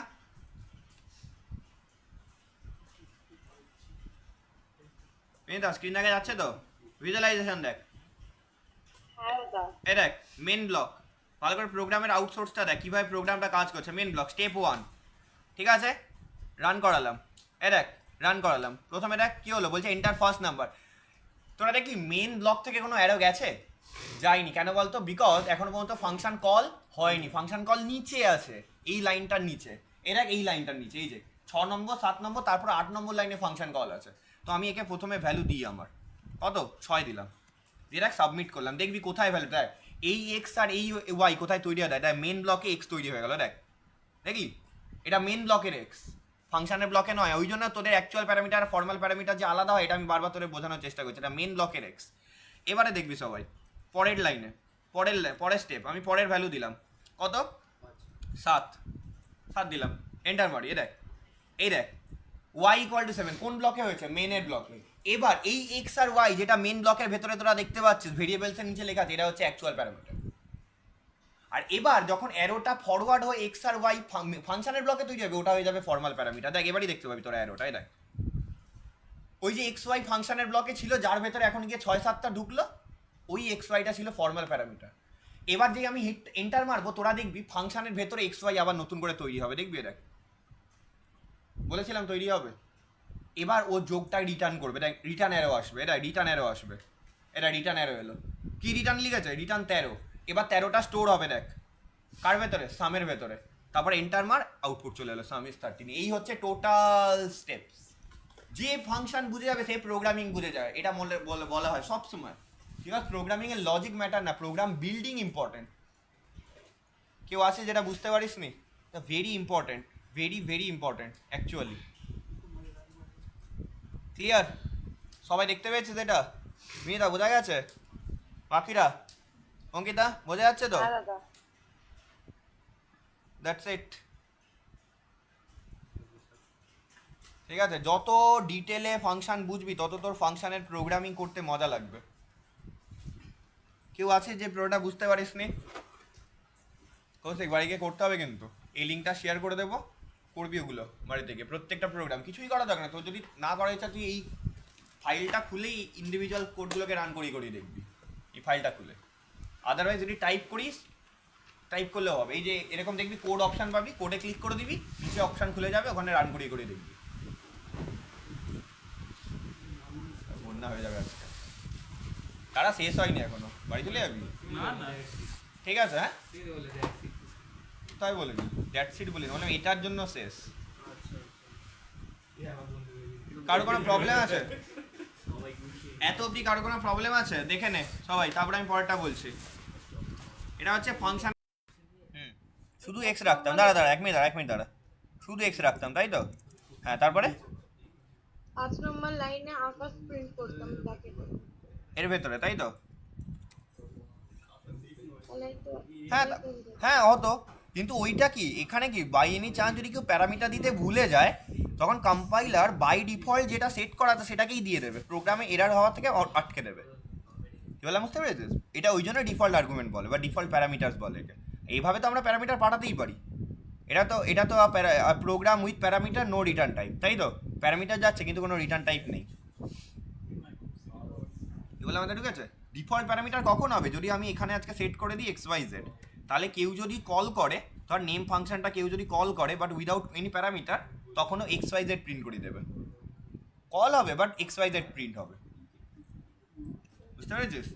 স্ক্রিন দেখা যাচ্ছে তো? ভিজুয়ালাইজেশন দেখ। দেখ মেন ব্লক, ভালো করে প্রোগ্রামের আউটসোর্সটা দেখ, কীভাবে প্রোগ্রামটা কাজ করছে। মেন ব্লক স্টেপ 1, ঠিক আছে? রান করালাম, দেখ রান করালাম। প্রথমে দেখ কী হলো, বলছে এন্টার ফার্স্ট নাম্বার। তোরা দেখলি মেন ব্লক থেকে কোনো অ্যারো গেছে? যায়নি। কেন বলতো? বিকজ এখনো পর্যন্ত ফাংশন কল হয়নি, ফাংশন কল নিচে আছে, এই লাইনটার নিচে। এই লাইনটার নিচে, এই যে 6 নম্বর 7 নম্বর তারপর 8 নম্বর লাইনে ফাংশন কল আছে। তো আমি একে প্রথমে ভ্যালু দিই, আমার কত 6 দিলাম, দিয়ে দেখ সাবমিট করলাম। দেখবি কোথায় ভ্যালু দেয়, এই এক্স আর এই ওয়াই কোথায় তৈরি হয় দেয়, মেন ব্লকে এক্স তৈরি হয়ে গেল। দেখ দেখলি, এটা মেন ব্লকের এক্স, ফাংশনের ব্লকে নয়। ওই জন্য তোদের অ্যাকচুয়াল প্যারামিটার আর ফর্মাল প্যারামিটার যে আলাদা হয়, এটা আমি বারবার তোদের বোঝানোর চেষ্টা করছি। এটা মেন ব্লকের এক্স। এবারে দেখবি সবাই পরের লাইনে পরের স্টেপ আমি পরের ভ্যালু দিলাম কত 7 দিলাম এন্টার মারি এই দেখ y ইকুয়াল টু 7 কোন ব্লকে হয়েছে মেনের ব্লকে। এবার এই x আর y যেটা মেন ব্লকের ভেতরে তোরা দেখতে পাচ্ছিস ভেরিয়েবলস এর নিচে লেখা আছে, এটা হচ্ছে অ্যাকচুয়াল প্যারামিটার। আর এবার যখন অ্যারোটা ফরওয়ার্ড হয়ে x আর y ফাংশনের ব্লকে তৈরি হবে ওটা হয়ে যাবে ফর্মাল প্যারামিটার। দেখ এবারই দেখতে পাবি তোরা অ্যারোটাই দেখ ওই যে এক্স ওয়াই ফাংশনের ব্লকে ছিল যার ভেতরে এখন গিয়ে 6-7টা ঢুকলো ওই এক্স ওয়াইটা ছিল ফর্মাল প্যারামিটার। এবার যে আমি হিট এন্টার মারবো তোরা দেখবি ফাংশনের ভেতরে এক্স ওয়াই আবার নতুন করে তৈরি হবে, দেখবি দেখ বলেছিলাম তৈরি হবে। এবার ও যোগটা রিটার্ন করবে, দেখ রিটার্ন অ্যারো আসবে, এটা রিটার্ন অ্যারো আসবে, এটা রিটার্ন অ্যারো এলো। কি রিটার্ন লিখেছে রিটার্ন 13। এবার 13টা স্টোর হবে দেখ কার ভেতরে সামের ভেতরে, তারপর এন্টার মার আউটপুট চলে এলো সাম ইজ 13। এই হচ্ছে টোটাল স্টেপস। যে ফাংশন বুঝে যাবে সে প্রোগ্রামিং বুঝে যায়, এটা বলা হয় সব সময়, ঠিক আছে? প্রোগ্রামিং এর লজিক ম্যাটার না, প্রোগ্রাম বিল্ডিং ইম্পর্টেন্ট। কেউ আছে যেটা বুঝতে পারিস নি, very important, very important actually. Clear? সবাই দেখতে পেয়েছে এটা? মিতা বোঝা গেছে? বাকিরা অঙ্কিতা বোঝা যাচ্ছে তো? হ্যাঁ দাদা। That's it. ঠিক আছে, যত ডিটেলে ফাংশন বুঝবি তত তোর ফাংশনের প্রোগ্রামিং করতে মজা লাগবে। কেউ আছে যে প্রোটা বুঝতে পারিস নি? কৌশিক বাড়ি গিয়ে করতে হবে কিন্তু, এই লিঙ্কটা শেয়ার করে দেবো, করবি ওগুলো বাড়ি থেকে প্রত্যেকটা প্রোগ্রাম। কিছুই করা দরকার না, তোর যদি না করার ইচ্ছা তুই এই ফাইলটা খুলেই ইন্ডিভিজুয়াল কোডগুলোকে রান করিয়ে দেখবি এই ফাইলটা খুলে। আদারওয়াইজ যদি টাইপ করিস টাইপ করলেও হবে। এই যে এরকম দেখবি কোড অপশান পাবি, কোডে ক্লিক করে দিবি, নিচে অপশান খুলে যাবে, ওখানে রান করিয়ে দেখবি। বন্যা হয়ে যাবে আজকে। তারা শেষ হয়নি এখনো, বাড়ি চলে যাবি? না ঠিক আছে, হ্যাঁ তাই বলিনি, ড্যাট সিট বলিনি, মানে এটার জন্য শেষ। কারো কোনো প্রবলেম আছে? এত অবধি কারো কোনো প্রবলেম আছে দেখে নে সবাই, তারপরে আমি পরেরটা বলছি। এটা হচ্ছে ফাংশন। শুধু এক্স রাখতাম, দাঁড়া এক মিনিট দাঁড়া, শুধু এক্স রাখতাম তাই তো? হ্যাঁ তারপরে 5 নম্বর লাইনে আকাশ প্রিন্ট করতাম ব্র্যাকেটে। এর ভেতরে তাই তো? তাহলে তো হ্যাঁ হতো, কিন্তু ওইটা কি এখানে কি বাই এনি চান্স যদি কেউ প্যারামিটার দিতে ভুলে যায় তখন কম্পাইলার বাই ডিফল্ট যেটা সেট করা আছে সেটাকেই দিয়ে দেবে, প্রোগ্রামে এরার হওয়া থেকে আটকে দেবে। কি বললাম বুঝতে পেরেছিস? এটা ওই জন্য ডিফল্ট আর্গুমেন্ট বলে বা ডিফল্ট প্যারামিটার্স বলে। এইভাবে তো আমরা প্যারামিটার পাঠাতেই পারি। এটা তো program with parameter no return type, তাই তো? প্যারামিটার যাচ্ছে কিন্তু কোনো রিটার্ন টাইপ নেই। এগুলো আমাদের ঠিক আছে। ডিফল্ট প্যারামিটার কখন হবে? যদি আমি এখানে আজকে সেট করে দিই XYZ, তাহলে কেউ যদি কল করে, ধর নেম ফাংশনটা কেউ যদি কল করে বাট উইদাউট এনি প্যারামিটার, তখনও XYZ প্রিন্ট করে দেবে। কল হবে বাট XYZ প্রিন্ট হবে। বুঝতে পেরেছিস?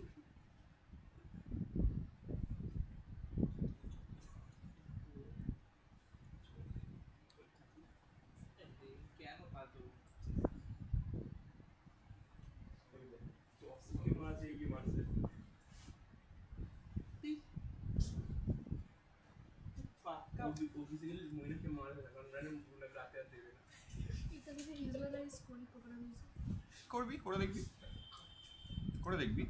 এটা থেকে ভিজুয়ালাইজ করি প্রোগ্রামিং করবি, করে দেখবি।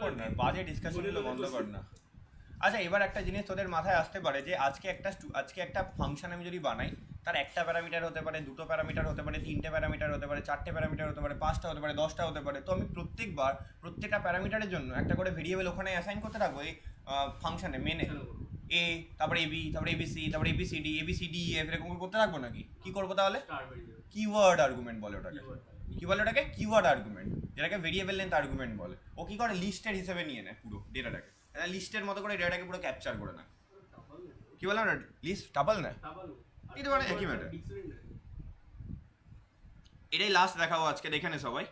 কর না, বাজে ডিসকাশনগুলো বন্ধ কর না। আচ্ছা এবার একটা জিনিস তোদের মাথায় আসতে পারে যে আজকে একটা ফাংশন আমি যদি বানাই, তার একটা প্যারামিটার হতে পারে, দুটো প্যারামিটার হতে পারে, তিনটে প্যারামিটার হতে পারে, চারটে প্যারামিটার হতে পারে, 5টা হতে পারে, 10টা হতে পারে। তো আমি প্রত্যেকটা প্যারামিটারের জন্য একটা করে ভেরিয়েবল ওখানে অ্যাসাইন করতে থাকবো এই ফাংশনে মেনে। এ তারপরে এবি, তারপরে এবিসি, তারপরে এবিসিডি এরকম করতে থাকবো নাকি? কি করবো তাহলে? কিওয়ার্ড আর্গুমেন্ট বলে ওটাকে। কি বলে ওটাকে? কিওয়ার্ড আর্গুমেন্ট, যেটাকে ভেরিয়েবল লেন্থ আর্গুমেন্ট বলে। ও কি করে লিস্টের হিসেবে নিয়ে নেয় পুরো ডেটাটাকে, লিস্টের মতো করে ডেটাটাকে পুরো ক্যাপচার করে নেয়। কি বললাম না, লিস্ট টাপল নেয়, কিন্তু মানে একই ম্যাটার। এটাই লাস্ট দেখাবো আজকে, দেখে নে সবাই।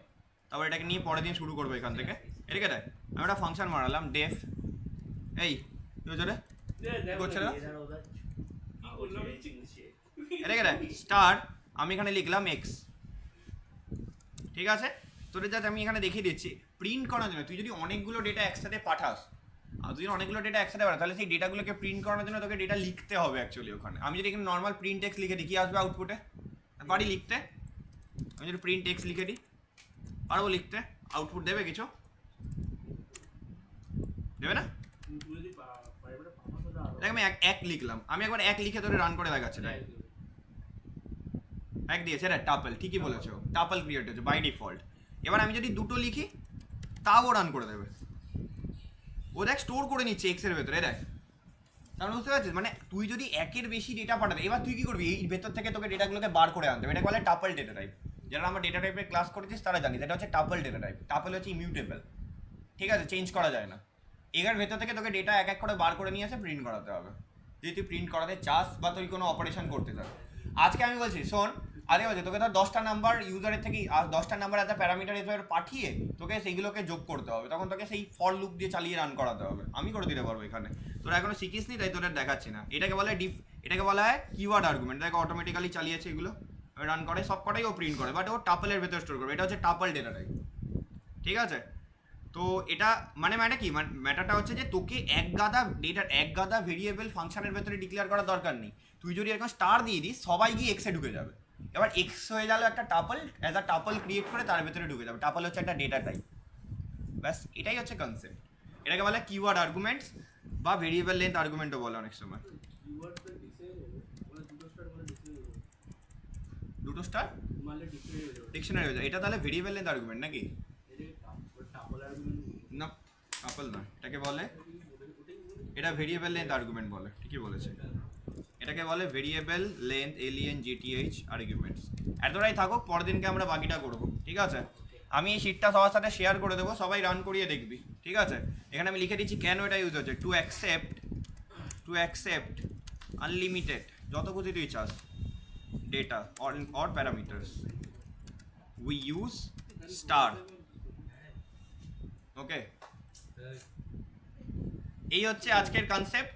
তারপর এটাকে নিয়ে পরের দিন শুরু করবো এখান থেকে। এটাকে দেখ আমি একটা ফাংশন মারালাম ডেফ, এই কি হচ্ছে রে করছে না, এটাকে দেখ স্টার, আমি এখানে লিখলাম এক্স, ঠিক আছে, তোদের যাতে আমি এখানে দেখিয়ে দিচ্ছি প্রিন্ট করার জন্য তুই যদি অনেকগুলো ডেটা একসাথে পাঠাস, আর তুই যদি অনেকগুলো ডেটা একসাথে পাঠাস তাহলে সেই ডেটাগুলোকে প্রিন্ট করানোর জন্য তোকে ডেটা লিখতে হবে অ্যাকচুয়ালি ওখানে। আমি যদি এখানে নর্মাল প্রিন্ট টেক্সট লিখে দিই কি আসবে আউটপুটে? পারি লিখতে? আমি যদি প্রিন্ট টেক্সট লিখে দিই পারবো লিখতে? আউটপুট দেবে কিছু? দেবে না? দেখ আমি এক লিখলাম, আমি একবার এক লিখে ধরে রান করে দেখাচ্ছি। এক দিয়েছে রে টাপল, ঠিকই বলেছো, টাপল ক্রিয়েট হচ্ছে বাই ডিফল্ট। এবার আমি যদি দুটো লিখি তাও রান করে দেবে। ও দেখ স্টোর করে নিচ্ছে এক্স এর ভেতরে, দেখ তাহলে বুঝতে পারছিস? মানে তুই যদি একের বেশি ডেটা পাঠাবে, এবার তুই কি করবি? এই ভেতর থেকে তোকে ডেটাগুলোকে বার করে আনতে হবে। এটা বলে টাপল ডেটা টাইপ। যারা আমরা ডেটা টাইপের ক্লাস করেছিস তারা জানিস এটা হচ্ছে টাপল ডেটা টাইপ। টাপল হচ্ছে ইমিউটেবল, ঠিক আছে, চেঞ্জ করা যায় না। এগার ভেতর থেকে তোকে ডেটা এক এক করে বার করে নিয়ে এসে প্রিন্ট করাতে হবে, যদি তুই প্রিন্ট করাতে চাস বা তুই কোনো অপারেশন করতে চাস। আজকে আমি বলছি শোন, আরে বলছে তোকে ধর 10টা নাম্বার ইউজারের থেকে 10টা নাম্বার একটা প্যারামিটার হিসেবে পাঠিয়ে তোকে সেইগুলোকে যোগ করতে হবে, তখন তোকে সেই ফর লুপ দিয়ে চালিয়ে রান করাতে হবে। আমি করে দিতে পারবো এখানে, তোরা এখনো শিখিস নি তাই তোদের দেখাচ্ছি না। এটাকে বলে এটাকে বলা হয় কিওয়ার্ড আর্গুমেন্ট। এটাকে অটোমেটিক্যালি চালিয়েছে, এগুলো রান করে, সব কটাই ও প্রিন্ট করে, বাট ও টাপলের ভেতর স্টোর করবে। এটা হচ্ছে টাপল ডেটা টাইপ, ঠিক আছে? তো এটা মানে কি ম্যাটারটা হচ্ছে যে তোকে এক গাদা ভেরিয়েবল ফাংশনের ভেতরে ডিক্লেয়ার করার দরকার নেই। তুই যদি এরকম স্টার দিয়ে দিস সবাই গিয়ে এক্সে ঢুকে যাবে। এবার এক্স হয়ে গেল একটা tuple, as a tuple create করে তার ভেতরে ঢুকে যাবে। টাপল হচ্ছে একটা ডেটা টাইপ, ব্যাস এটাই হচ্ছে কনসেপ্ট। এটাকে বলে কিওয়ার্ড আর্গুমেন্টস বা ভেরিয়েবল লেন্থ আর্গুমেন্টও বলে অনেক সময়। দুটো স্টার ডিকশনারি হয়ে যায়, এটা তাহলে ভেরিয়েবল লেন্থ আর্গুমেন্ট নাকি? না টাপল না, এটাকে বলে, এটা ভেরিয়েবল লেন্থ আর্গুমেন্ট বলে, ঠিকই বলেছে। এটাকে বলে ভেরিয়েবল লেন্থ LENGTH আর্গুমেন্টস। এতটাই থাকুক, পরের দিনকে আমরা বাকিটা করব, ঠিক আছে? আমি এই শিটটা সবার সাথে শেয়ার করে দেবো, সবাই রান করিয়ে দেখবি, ঠিক আছে? এখানে আমি লিখে দিচ্ছি কেন এটা ইউজ হচ্ছে। টু অ্যাকসেপ্ট আনলিমিটেড যত খুশি তুই চাস data or parameters we use star. Okay, এই হচ্ছে আজকের কনসেপ্ট।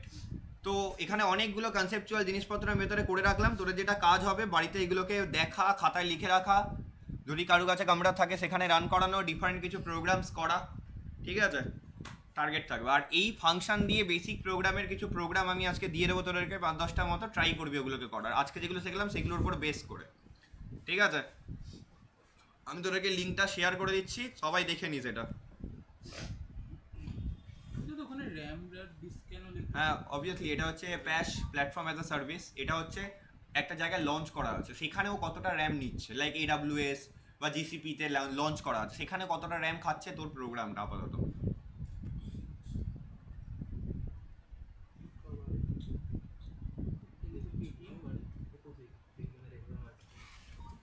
তো এখানে অনেকগুলো কনসেপচুয়াল জিনিসপত্রের ভেতরে করে রাখলাম। তোদের যেটা কাজ হবে বাড়িতে এগুলোকে দেখা, খাতায় লিখে রাখা, যদি কারো কাছে কম্পিউটার থাকে সেখানে রান করানো, ডিফারেন্ট কিছু প্রোগ্রামস করা, ঠিক আছে? টার্গেট থাকবে। আর এই ফাংশন দিয়ে বেসিক প্রোগ্রামের কিছু প্রোগ্রাম আমি আজকে দিয়ে দেবো তোদেরকে, 5-10টার মতো, ট্রাই করবি ওগুলোকে করার। আজকে যেগুলো শিখলাম সেগুলোর উপর বেস করে, ঠিক আছে? আমি তোদেরকে লিঙ্কটা শেয়ার করে দিচ্ছি, সবাই দেখে নিস এটা। হ্যাঁ অবভিয়াসলি এটা হচ্ছে Pash platform as a service. এটা হচ্ছে একটা জায়গায় লঞ্চ করা আছে, সেখানেও কতটা র্যাম নিচ্ছে, লাইক AWS বা GCP-তে লঞ্চ করা আছে, সেখানে কতটা র্যাম খাচ্ছে তোর প্রোগ্রামটা আপাতত।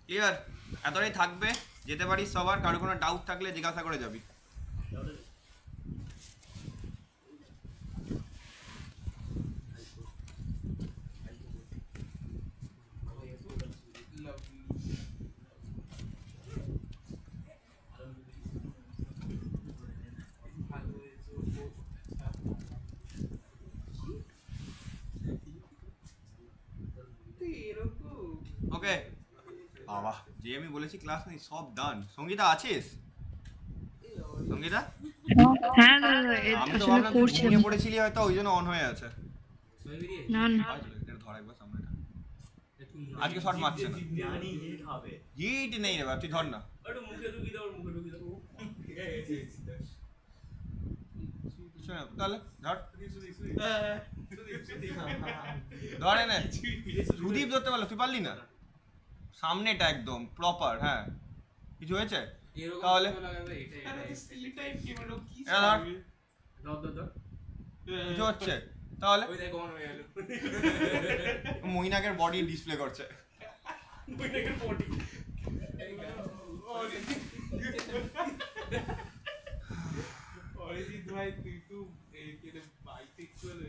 ক্লিয়ার? এতটাই থাকবে, যেতে পারিস সবার। কারো কোনো ডাউট থাকলে জিজ্ঞাসা করে যাবি। ওকে বাবা, যে আমি বলেছি ক্লাস নেই, সব ডান। সঙ্গীতা আছিস? সঙ্গীতা, হ্যাঁ দাদা, আমি তো আসলে ভাবলাম তুই করছিলাম। ঘুমিয়ে পড়েছিলি হয়তো, ওই জন্য অন হয়ে আছে। না না, ধর একবার সামনে আজকে শর্ট মারছে না, জানি হিট হবে। হিট নেই রে বাবা, তুই ধর না। একটু মুখে ঢুকি দাও, মুখে ঢুকি দাও। শোন তাহলে ধর, ধরে নে। সুদীপ ধরতে পারলো, তুই পারলি না? সামনেটা একদম প্রপার। হ্যাঁ কিছু হয়েছে তাহলে? কিছু হচ্ছে তাহলে? মইনাকের বডি ডিসপ্লে করছে।